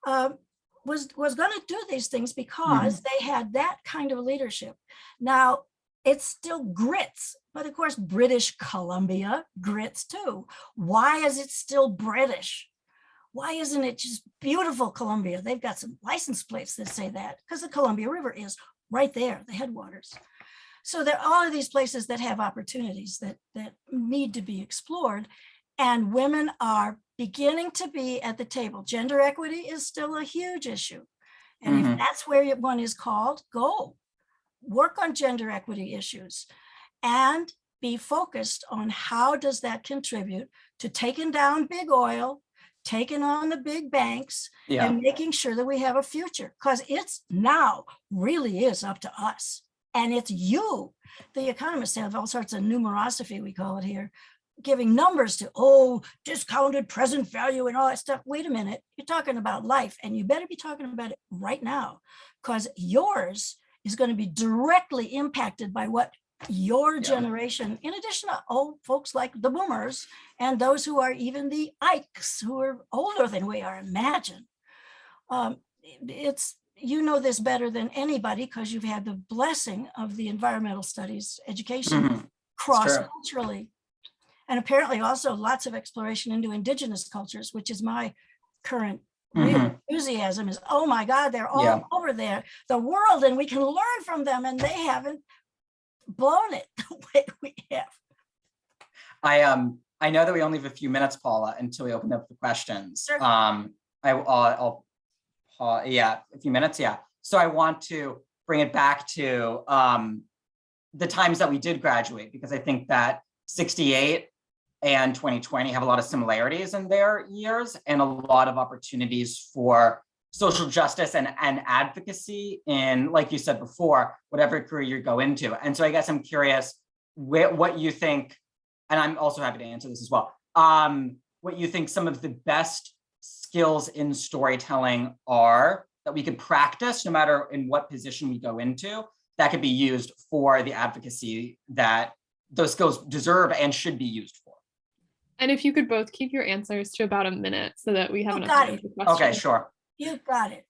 was going to do these things because they had that kind of leadership. Now, it's still grits, but of course, British Columbia grits too. Why is it still British? Why isn't it just beautiful Columbia? They've got some license plates that say that because the Columbia River is right there, the headwaters. So there are all of these places that have opportunities that need to be explored, and women are beginning to be at the table. Gender equity is still a huge issue. And if Mhm. that's where one is called, go work on gender equity issues and be focused on how does that contribute to taking down big oil, taking on the big banks, Yeah. and making sure that we have a future, because it's now really is up to us. And it's you. The economists have all sorts of numerosophy, we call it here, giving numbers to, oh, discounted present value and all that stuff. Wait a minute, you're talking about life, and you better be talking about it right now, because yours is going to be directly impacted by what your generation, in addition to old folks like the boomers and those who are even the Ikes who are older than we are, imagine. It's, you know this better than anybody because you've had the blessing of the environmental studies education Mhm. cross-culturally. And apparently also lots of exploration into indigenous cultures, which is my current real Mhm. enthusiasm is, oh my God, they're all Yeah. over there, the world, and we can learn from them, and they haven't blown it the way we have. I know that we only have a few minutes, Paula, until we open up the questions. Sure. I'll yeah, a few minutes, yeah. So I want to bring it back to the times that we did graduate, because I think that 68 and 2020 have a lot of similarities in their years and a lot of opportunities for social justice and advocacy in, like you said before, whatever career you go into. And so I guess I'm curious what you think, and I'm also happy to answer this as well, what you think some of the best skills in storytelling are that we could practice no matter in what position we go into, that could be used for the advocacy that those skills deserve and should be used for. And if you could both keep your answers to about a minute so that we have You enough got time it. for questions. Okay, sure. You got it.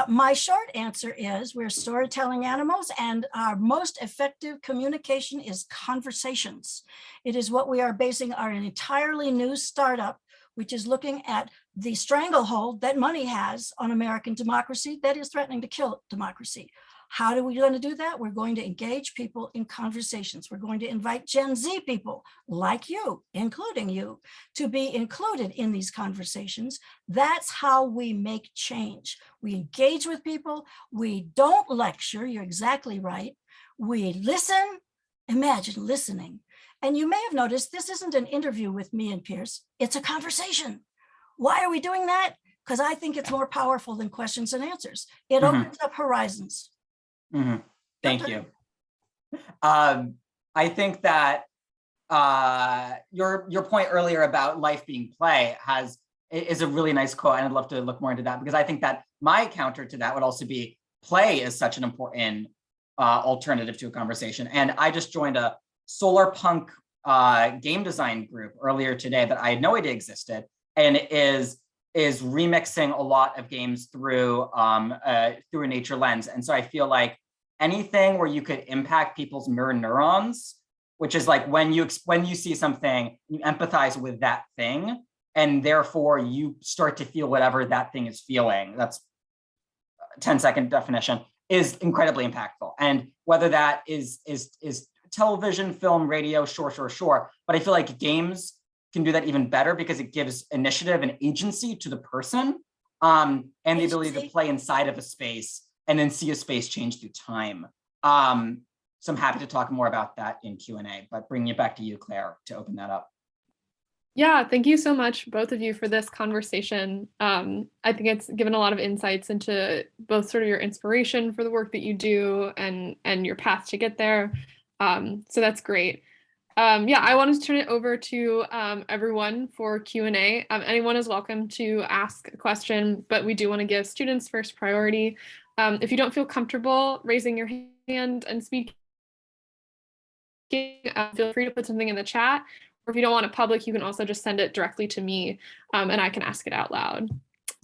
My short answer is we're storytelling animals, and our most effective communication is conversations. It is what we are basing our entirely new startup, which is looking at the stranglehold that money has on American democracy that is threatening to kill democracy. How are we going to do that? We're going to engage people in conversations. We're going to invite Gen Z people like you, including you, to be included in these conversations. That's how we make change. We engage with people. We don't lecture. You're exactly right. We listen. Imagine listening. And you may have noticed this isn't an interview with me and Pierce. It's a conversation. Why are we doing that? Because I think it's more powerful than questions and answers. It opens up horizons. Mm-hmm. Thank you. I think that your point earlier about life being play is a really nice quote, and I'd love to look more into that, because I think that my counter to that would also be play is such an important alternative to a conversation. And I just joined a solar punk game design group earlier today that I had no idea existed, and is remixing a lot of games through a nature lens. And so I feel like anything where you could impact people's mirror neurons, which is like when you see something, you empathize with that thing, and therefore you start to feel whatever that thing is feeling. That's a 10-second definition, is incredibly impactful. And whether that is television, film, radio, sure. But I feel like games can do that even better because it gives initiative and agency to the person, and the ability to play inside of a space and then see a space change through time. So I'm happy to talk more about that in Q&A, but bringing it back to you, Claire, to open that up. Yeah, thank you so much, both of you, for this conversation. I think it's given a lot of insights into both sort of your inspiration for the work that you do and your path to get there. So that's great. Yeah, I wanted to turn it over to everyone for Q&A. Anyone is welcome to ask a question, but we do want to give students first priority. If you don't feel comfortable raising your hand and speaking, feel free to put something in the chat. Or if you don't want it public, you can also just send it directly to me, and I can ask it out loud.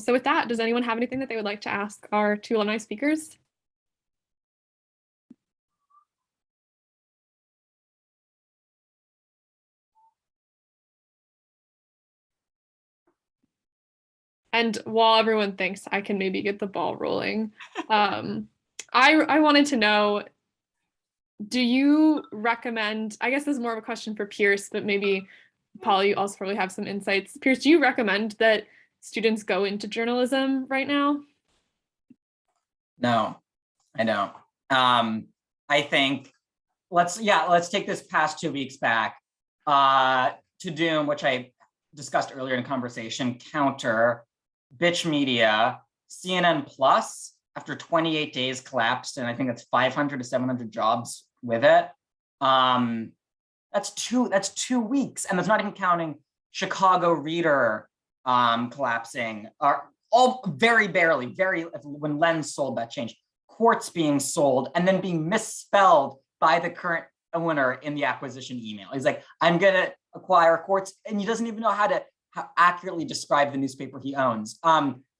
So with that, does anyone have anything that they would like to ask our two alumni speakers? And while everyone thinks, I can maybe get the ball rolling. I wanted to know, do you recommend, I guess this is more of a question for Pierce, but maybe Paula, you also probably have some insights. Pierce, do you recommend that students go into journalism right now? No, I don't. I think let's take this past 2 weeks back to Doom, which I discussed earlier in conversation, counter, Bitch Media, CNN Plus, after 28 days collapsed, and I think it's 500 to 700 jobs with it. That's 2 weeks, and that's not even counting Chicago Reader collapsing, or all very barely, when Lens sold, that changed. Quartz being sold and then being misspelled by the current owner in the acquisition email. He's like, I'm gonna acquire Quartz, and he doesn't even know how to accurately describe the newspaper he owns.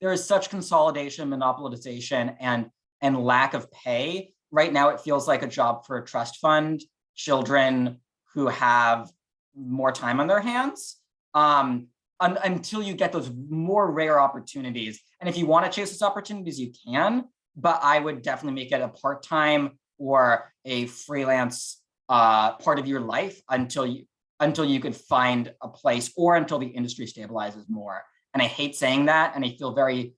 There is such consolidation, monopolization, and lack of pay. Right now, it feels like a job for a trust fund, children who have more time on their hands, until you get those more rare opportunities. And if you want to chase those opportunities, you can, but I would definitely make it a part-time or a freelance part of your life until you could find a place, or until the industry stabilizes more. And I hate saying that, and I feel very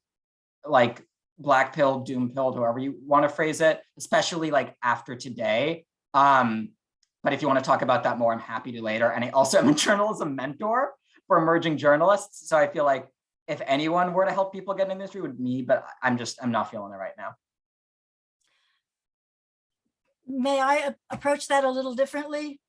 like black pilled, doom pilled, however you want to phrase it, especially like after today. But if you want to talk about that more, I'm happy to later. And I also am a journalism mentor for emerging journalists. So I feel like if anyone were to help people get in the industry, it would be me, but I'm not feeling it right now. May I approach that a little differently?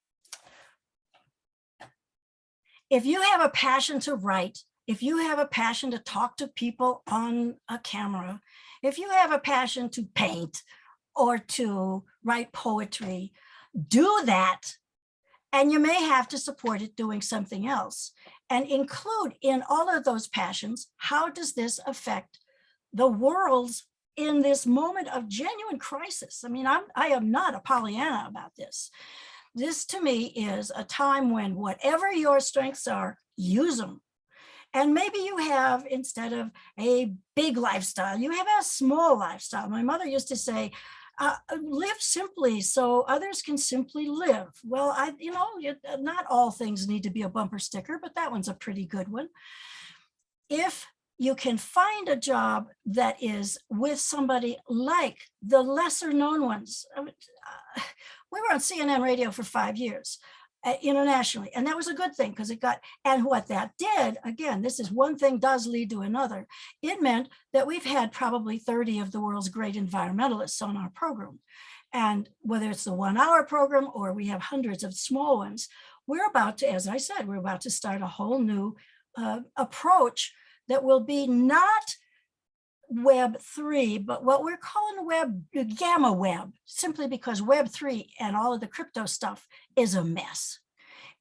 If you have a passion to write, if you have a passion to talk to people on a camera, if you have a passion to paint or to write poetry, do that. And you may have to support it doing something else, and include in all of those passions, how does this affect the world's in this moment of genuine crisis? I mean, I am not a Pollyanna about this. This to me is a time when whatever your strengths are, use them. And maybe you have, instead of a big lifestyle, you have a small lifestyle. My mother used to say, live simply so others can simply live. Well, not all things need to be a bumper sticker, but that one's a pretty good one. If you can find a job that is with somebody like the lesser known ones. We were on CNN radio for 5 years internationally, and that was a good thing because and what that did, again, this is one thing does lead to another. It meant that we've had probably 30 of the world's great environmentalists on our program. And whether it's the 1 hour program or we have hundreds of small ones, we're about to, as I said, we're about to start a whole new approach that will be not Web 3, but what we're calling Gamma Web, simply because Web 3 and all of the crypto stuff is a mess.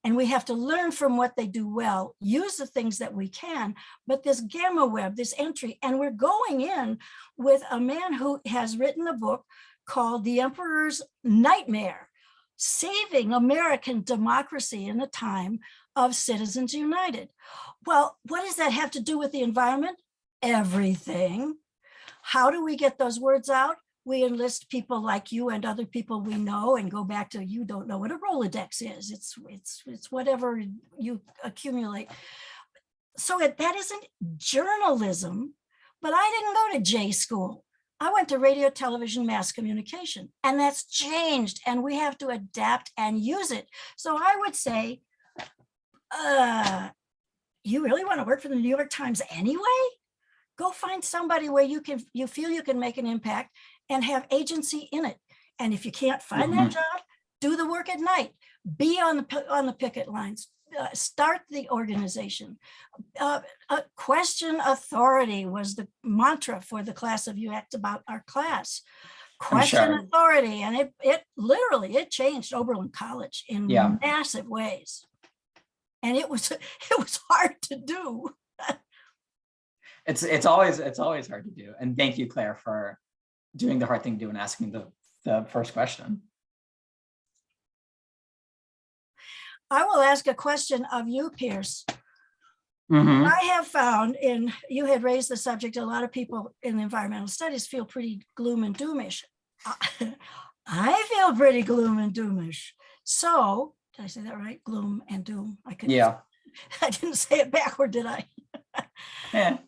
And we have to learn from what they do well, use the things that we can, but this Gamma Web, this entry, and we're going in with a man who has written a book called The Emperor's Nightmare, saving American democracy in a time of Citizens United. Well, what does that have to do with the environment? Everything. How do we get those words out? We enlist people like you and other people we know, and go back to, you don't know what a Rolodex is. It's whatever you accumulate. So that isn't journalism, but I didn't go to J school. I went to radio, television, mass communication, and that's changed, and we have to adapt and use it. So I would say, you really want to work for the New York Times anyway? Go find somebody where you feel you can make an impact and have agency in it. And if you can't find that job, do the work at night. Be on the picket lines. Start the organization. Question authority was the mantra for the class of UX about our class. Question authority, and it literally changed Oberlin College in massive ways. And it was hard to do. It's always hard to do. And thank you, Claire, for doing the hard thing to do and asking the first question. I will ask a question of you, Pierce. Mm-hmm. I have found, you had raised the subject, a lot of people in environmental studies feel pretty gloom and doomish. I feel pretty gloom and doomish. So, did I say that right? Gloom and doom. I didn't say it backward, did I? Yeah.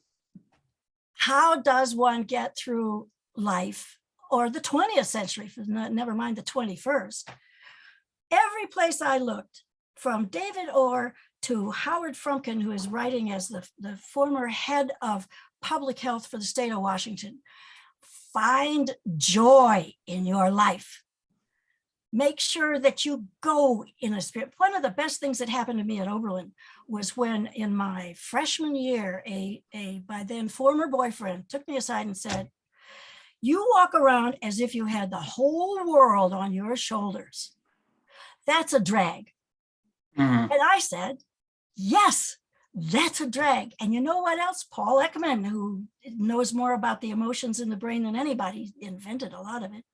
How does one get through life, or the 20th century, never mind the 21st? Every place I looked, from David Orr to Howard Frumkin, who is writing as the former head of public health for the state of Washington, find joy in your life. Make sure that you go in a spirit. One of the best things that happened to me at Oberlin was when in my freshman year, a by then former boyfriend took me aside and said, you walk around as if you had the whole world on your shoulders. That's a drag. Mhm. And I said, yes, that's a drag. And you know what else? Paul Ekman, who knows more about the emotions in the brain than anybody, invented a lot of it.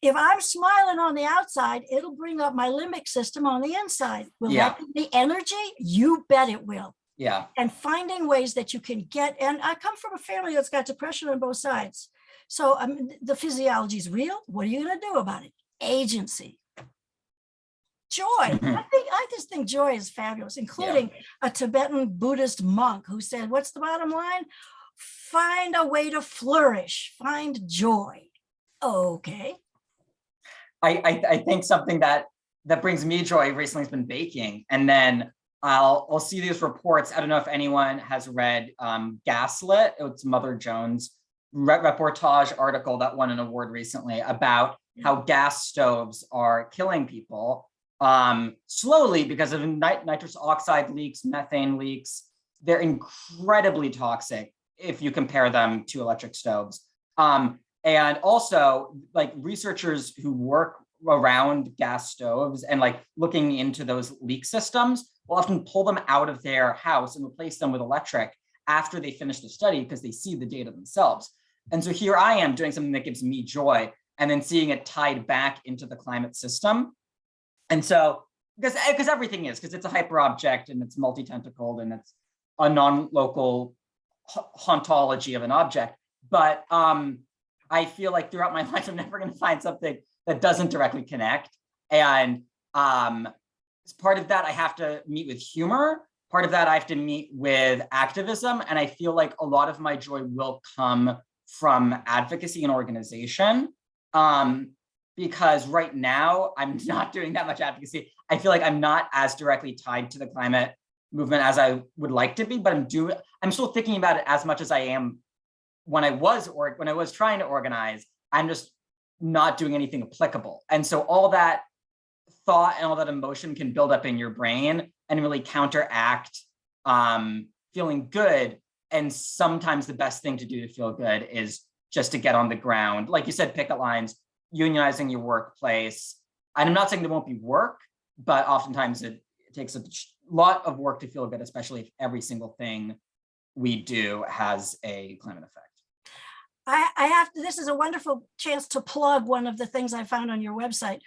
If I'm smiling on the outside, it'll bring up my limbic system on the inside. Will Yeah. that give me energy? You bet it will. Yeah. And finding ways that you can get, and I come from a family that's got depression on both sides. So the physiology is real. What are you going to do about it? Agency. Joy. Mhm. I just think joy is fabulous, including a Tibetan Buddhist monk who said, what's the bottom line? Find a way to flourish, find joy. Okay. I think something that brings me joy recently has been baking. And then I'll see these reports. I don't know if anyone has read Gaslit. It's Mother Jones' reportage article that won an award recently about how gas stoves are killing people slowly because of nitrous oxide leaks, methane leaks. They're incredibly toxic if you compare them to electric stoves. And also, like, researchers who work around gas stoves and like looking into those leak systems will often pull them out of their house and replace them with electric after they finish the study because they see the data themselves. And so here I am doing something that gives me joy and then seeing it tied back into the climate system. And so, because everything is, because it's a hyper object and it's multi-tentacled and it's a non-local hauntology of an object. But I feel like throughout my life, I'm never going to find something that doesn't directly connect. And as part of that, I have to meet with humor. Part of that, I have to meet with activism. And I feel like a lot of my joy will come from advocacy and organization. Because right now, I'm not doing that much advocacy. I feel like I'm not as directly tied to the climate movement as I would like to be, but I'm still thinking about it as much as I am when I was trying to organize. I'm just not doing anything applicable. And so all that thought and all that emotion can build up in your brain and really counteract feeling good. And sometimes the best thing to do to feel good is just to get on the ground. Like you said, picket lines, unionizing your workplace. And I'm not saying there won't be work, but oftentimes it takes a lot of work to feel good, especially if every single thing we do has a climate effect. I have to, this is a wonderful chance to plug one of the things I found on your website.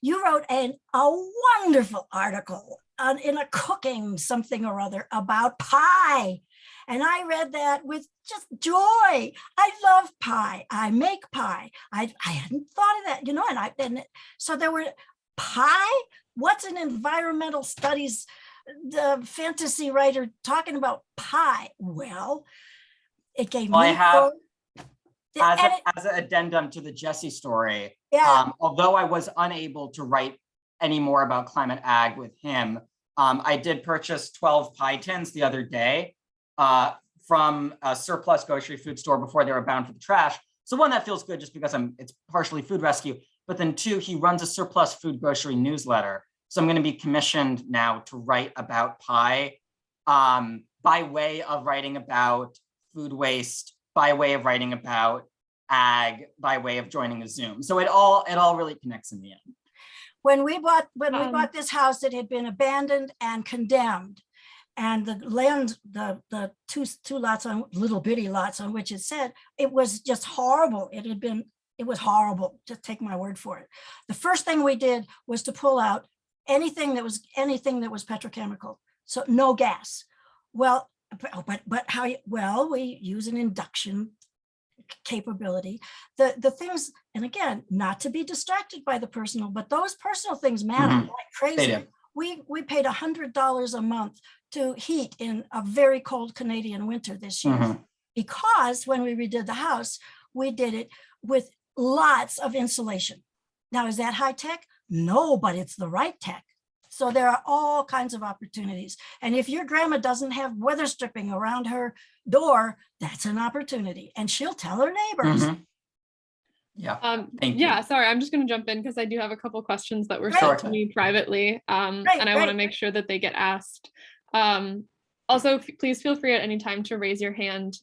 You wrote a wonderful article in a cooking something or other about pie. And I read that with just joy. I love pie. I make pie. I hadn't thought of that, and so there were pie. What's an environmental studies the fantasy writer talking about pie? Well, it gave me. I have. As an addendum to the Jesse story, although I was unable to write any more about climate ag with him, I did purchase 12 pie tins the other day from a surplus grocery food store before they were bound for the trash. So one, that feels good just because it's partially food rescue, but then two, he runs a surplus food grocery newsletter. So I'm going to be commissioned now to write about pie by way of writing about food waste, by way of writing about ag, by way of joining a Zoom. So it all really connects in the end. When we bought this house, it had been abandoned and condemned. And the land, the two lots on little bitty lots on which it said, it was just horrible. It was horrible. Just take my word for it. The first thing we did was to pull out anything that was petrochemical. So no gas. Well, but how? Well, we use an induction capability. The things, and again, not to be distracted by the personal, but those personal things matter like crazy. we paid $100 a month to heat in a very cold Canadian winter this year. Mhm. Because when we redid the house, we did it with lots of insulation. Now, is that high tech? No, but it's the right tech. So there are all kinds of opportunities. And if your grandma doesn't have weather stripping around her door, that's an opportunity. And she'll tell her neighbors. Mhm. Yeah, thank Yeah, you. sorry, I'm just going to jump in because I do have a couple questions that were Great. sent to me privately, and I want to great. make sure that they get asked. Also, please feel free at any time to raise your hand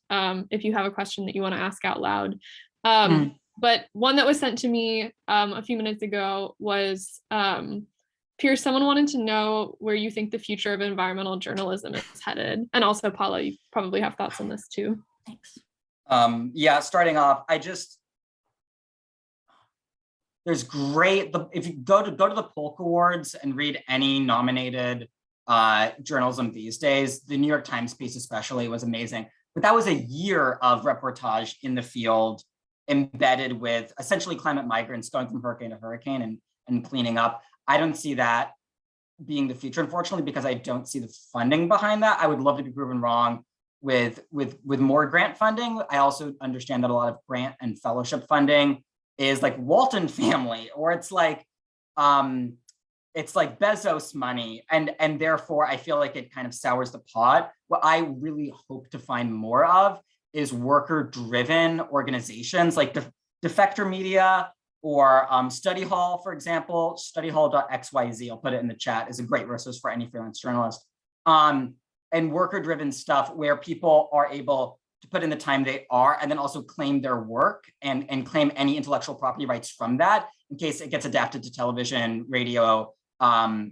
if you have a question that you want to ask out loud. But one that was sent to me a few minutes ago was, Pierce, someone wanted to know where you think the future of environmental journalism is headed. And also, Paula, you probably have thoughts on this too. Thanks. Yeah, starting off, there's great, if you go to the Polk Awards and read any nominated journalism these days, the New York Times piece especially was amazing. But that was a year of reportage in the field, embedded with essentially climate migrants going from hurricane to hurricane and cleaning up. I don't see that being the future, unfortunately, because I don't see the funding behind that. I would love to be proven wrong with more grant funding. I also understand that a lot of grant and fellowship funding is like Walton family, or it's like Bezos money, and therefore I feel like it kind of sours the pot. What I really hope to find more of is worker-driven organizations like Defector Media or Study Hall, for example. Studyhall.xyz, I'll put it in the chat, is a great resource for any freelance journalist. And worker-driven stuff where people are able to put in the time they are, and then also claim their work and claim any intellectual property rights from that in case it gets adapted to television, radio. I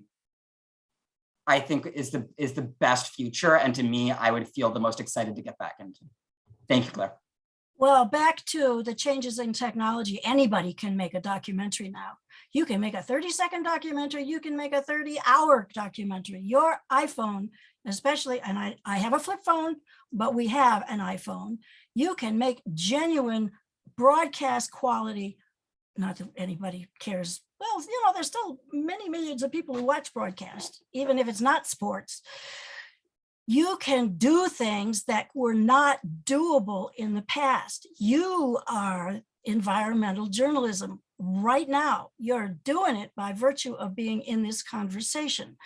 think is the best future, and to me, I would feel the most excited to get back into. Thank you, Claire. Well, back to the changes in technology, anybody can make a documentary now. You can make a 30-second documentary, you can make a 30-hour documentary. Your iPhone, especially, and I have a flip phone, but we have an iPhone. You can make genuine broadcast quality, not that anybody cares. Well, you know, there's still many millions of people who watch broadcast, even if it's not sports. You can do things that were not doable in the past. You are environmental journalism right now. You're doing it by virtue of being in this conversation.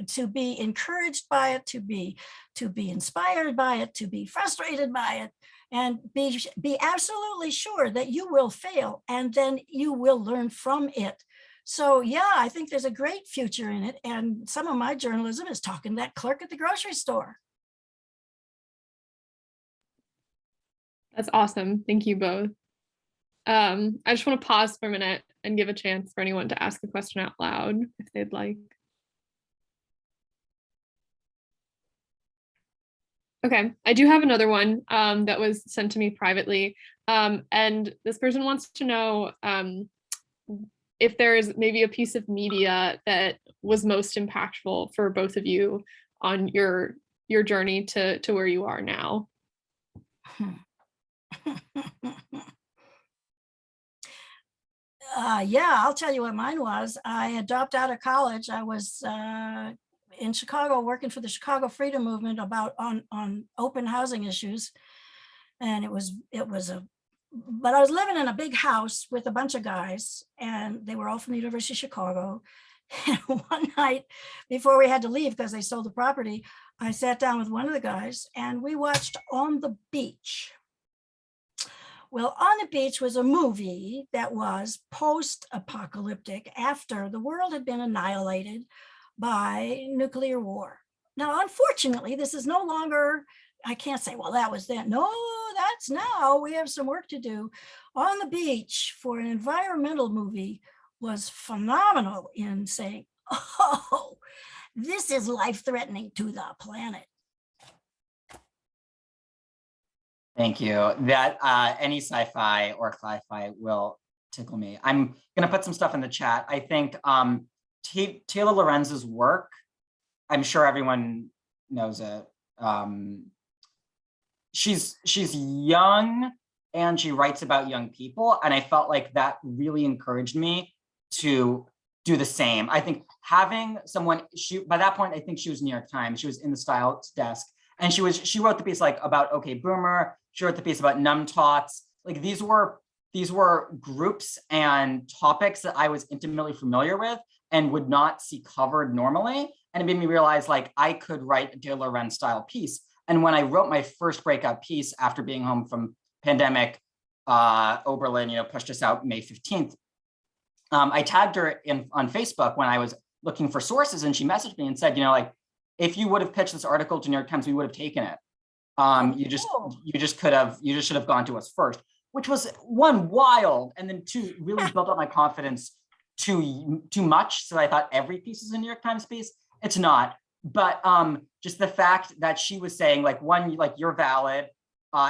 To be encouraged by it, to be inspired by it, to be frustrated by it, and be absolutely sure that you will fail and then you will learn from it. So yeah, I think there's a great future in it. And some of my journalism is talking to that clerk at the grocery store. That's awesome. Thank you both. I just want to pause for a minute and give a chance for anyone to ask a question out loud if they'd like. Okay, I do have another one that was sent to me privately. And this person wants to know if there's maybe a piece of media that was most impactful for both of you on your journey to where you are now. Yeah, I'll tell you what mine was. I had dropped out of college. I was in Chicago working for the Chicago Freedom Movement on open housing issues. And but I was living in a big house with a bunch of guys, and they were all from the University of Chicago. And one night before we had to leave because they sold the property, I sat down with one of the guys and we watched On the Beach. Well, On the Beach was a movie that was post-apocalyptic after the world had been annihilated by nuclear war. Now, unfortunately, this is no longer, I can't say, well, that was then. No, that's now. We have some work to do. On the Beach for an environmental movie was phenomenal in saying, oh, this is life-threatening to the planet. Thank you. That any sci-fi or sci-fi will tickle me. I'm gonna put some stuff in the chat. I think Taylor Lorenz's work, I'm sure everyone knows it. She's young and she writes about young people, and I felt like that really encouraged me to do the same. I think having someone, by that point, I think she was New York Times. She was in the style desk, and she wrote the piece like about OK Boomer. She wrote the piece about Numb Tots. Like these were groups and topics that I was intimately familiar with and would not see covered normally. And it made me realize like I could write a de Lorenz style piece. And when I wrote my first breakout piece after being home from pandemic, Oberlin, pushed us out May 15th. I tagged her on Facebook when I was looking for sources, and she messaged me and said, like, if you would have pitched this article to New York Times, we would have taken it. You just should have gone to us first, which was one, wild, and then two, really built up my confidence too much. So I thought every piece is a New York Times piece. It's not, but just the fact that she was saying like, one, like you're valid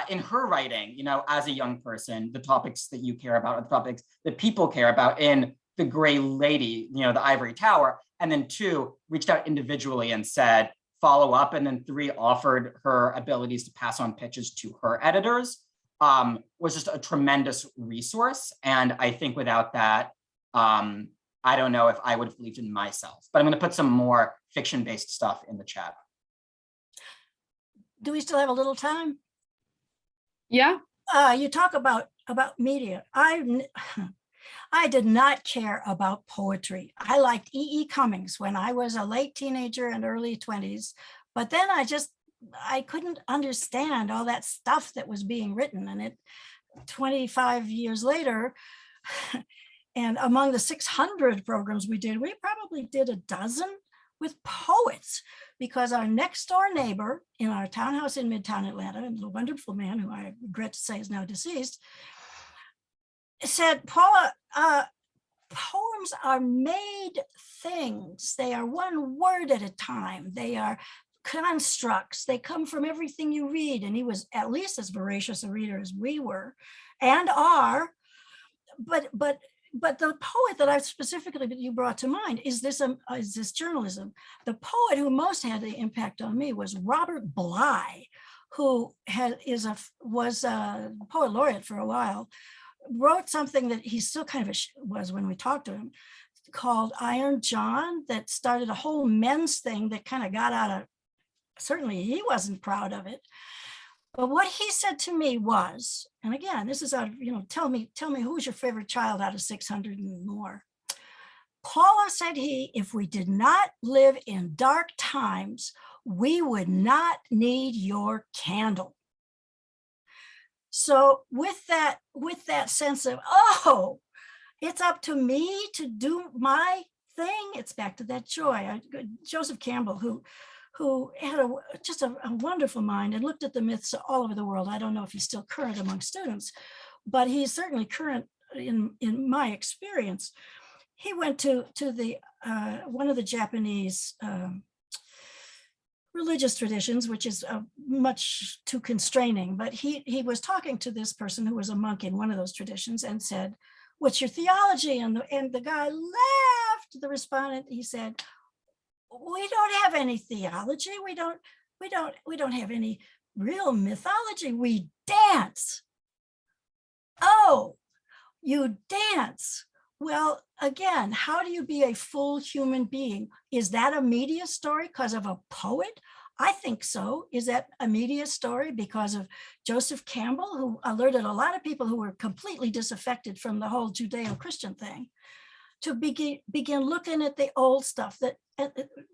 in her writing, as a young person, the topics that you care about are the topics that people care about in The Gray Lady, the Ivory Tower. And then two, reached out individually and said, follow up. And then three, offered her abilities to pass on pitches to her editors, was just a tremendous resource. And I think without that, I don't know if I would have believed in myself, but I'm going to put some more fiction-based stuff in the chat. Do we still have a little time? Yeah. You talk about media. I did not care about poetry. I liked E.E. Cummings when I was a late teenager and early 20s, but then I couldn't understand all that stuff that was being written. And 25 years later, and among the 600 programs we did, we probably did a dozen with poets, because our next door neighbor in our townhouse in Midtown Atlanta, a wonderful man who I regret to say is now deceased, said, Paula, poems are made things. They are one word at a time. They are constructs. They come from everything you read. And he was at least as voracious a reader as we were and are. But the poet that I specifically that you brought to mind is this journalism. The poet who most had the impact on me was Robert Bly, who was a poet laureate for a while, wrote something that he still kind of was when we talked to him, called Iron John, that started a whole men's thing that kind of got out of, certainly he wasn't proud of it. But what he said to me was, and again, this is out of, tell me who's your favorite child out of 600 and more. Paula, said he, if we did not live in dark times, we would not need your candle. So with that sense of, oh, it's up to me to do my thing, it's back to that joy. Joseph Campbell, who had just a wonderful mind and looked at the myths all over the world. I don't know if he's still current among students, but he's certainly current in my experience. He went to the one of the Japanese religious traditions, which is much too constraining, but he was talking to this person who was a monk in one of those traditions and said, what's your theology? And the guy laughed, the respondent, he said, we don't have any theology. We don't have any real mythology. We dance. Oh, you dance. Well, again, how do you be a full human being? Is that a media story because of a poet? I think so. Is that a media story because of Joseph Campbell, who alerted a lot of people who were completely disaffected from the whole Judeo-Christian thing to begin looking at the old stuff? That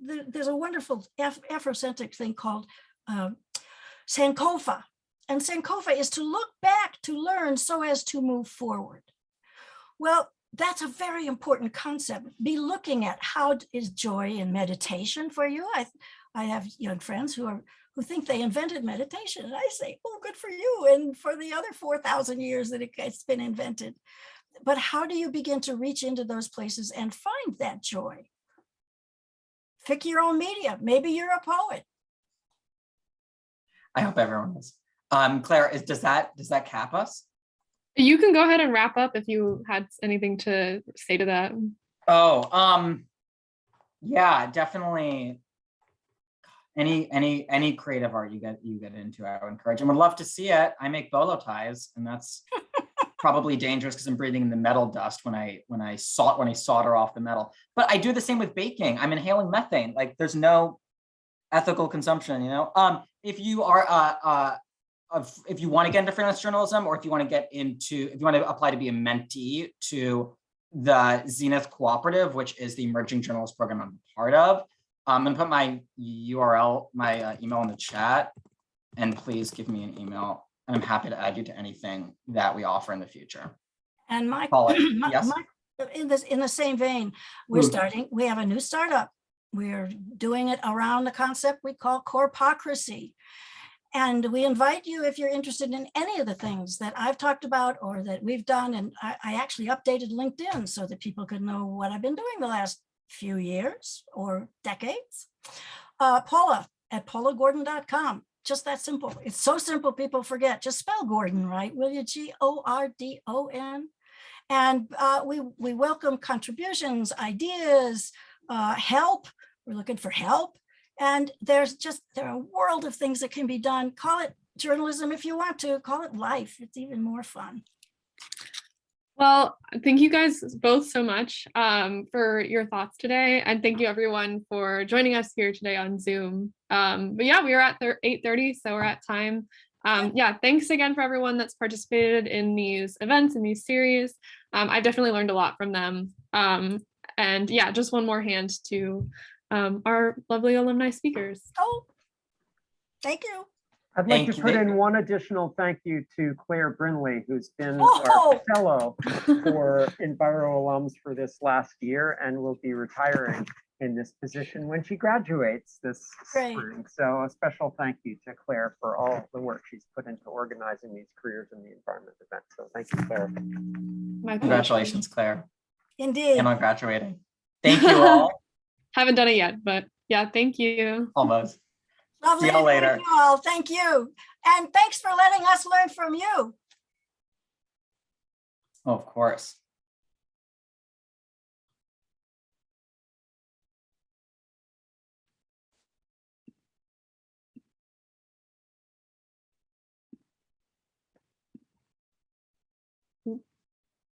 there's a wonderful Afrocentric thing called Sankofa. And Sankofa is to look back to learn so as to move forward. Well, that's a very important concept. Be looking at how is joy in meditation for you. I have young friends who think they invented meditation. And I say, oh, good for you. And for the other 4,000 years that it's been invented. But how do you begin to reach into those places and find that joy? Pick your own media. Maybe you're a poet. I hope everyone is. Claire, does that cap us? You can go ahead and wrap up if you had anything to say to that. Oh, yeah, definitely. Any creative art you get into, I would encourage and would love to see it. I make bolo ties, and that's probably dangerous because I'm breathing in the metal dust when I solder off the metal. But I do the same with baking. I'm inhaling methane. Like there's no ethical consumption, you know. If you are if you want to get into freelance journalism, or if you want to apply to be a mentee to the Zenith Cooperative, which is the emerging journalist program I'm part of, I'm gonna put my URL, my email in the chat, and please give me an email, and I'm happy to add you to anything that we offer in the future. And Mike, Paula, yes? in the same vein, we have a new startup. We're doing it around the concept we call corpocracy. And we invite you, if you're interested in any of the things that I've talked about or that we've done, and I actually updated LinkedIn so that people could know what I've been doing the last few years or decades. Paula at paulagordon.com. Just that simple. It's so simple, people forget. Just spell Gordon right, will you? Gordon. And we welcome contributions, ideas, help. We're looking for help. And there are a world of things that can be done. Call it journalism if you want to. Call it life. It's even more fun. Well, thank you guys both so much for your thoughts today. And thank you everyone for joining us here today on Zoom. But yeah, we are at 8:30, so we're at time. Yeah, thanks again for everyone that's participated in these events, in these series. I've definitely learned a lot from them. And yeah, just one more hand to our lovely alumni speakers. Oh, thank you. I'd like Thank to you. put in one additional thank you to Claire Brinley, who's been Oh. our fellow for Enviro alums for this last year and will be retiring in this position when she graduates this Great. spring. So a special thank you to Claire for all the work she's put into organizing these careers in the environment event. So thank you, Claire. My pleasure. Congratulations, Claire, Indeed. and on graduating. Thank you all. Haven't done it yet, but yeah, thank you. Almost. Lovely See y'all to later. meet you all. Thank you. And thanks for letting us learn from you. Oh, of course.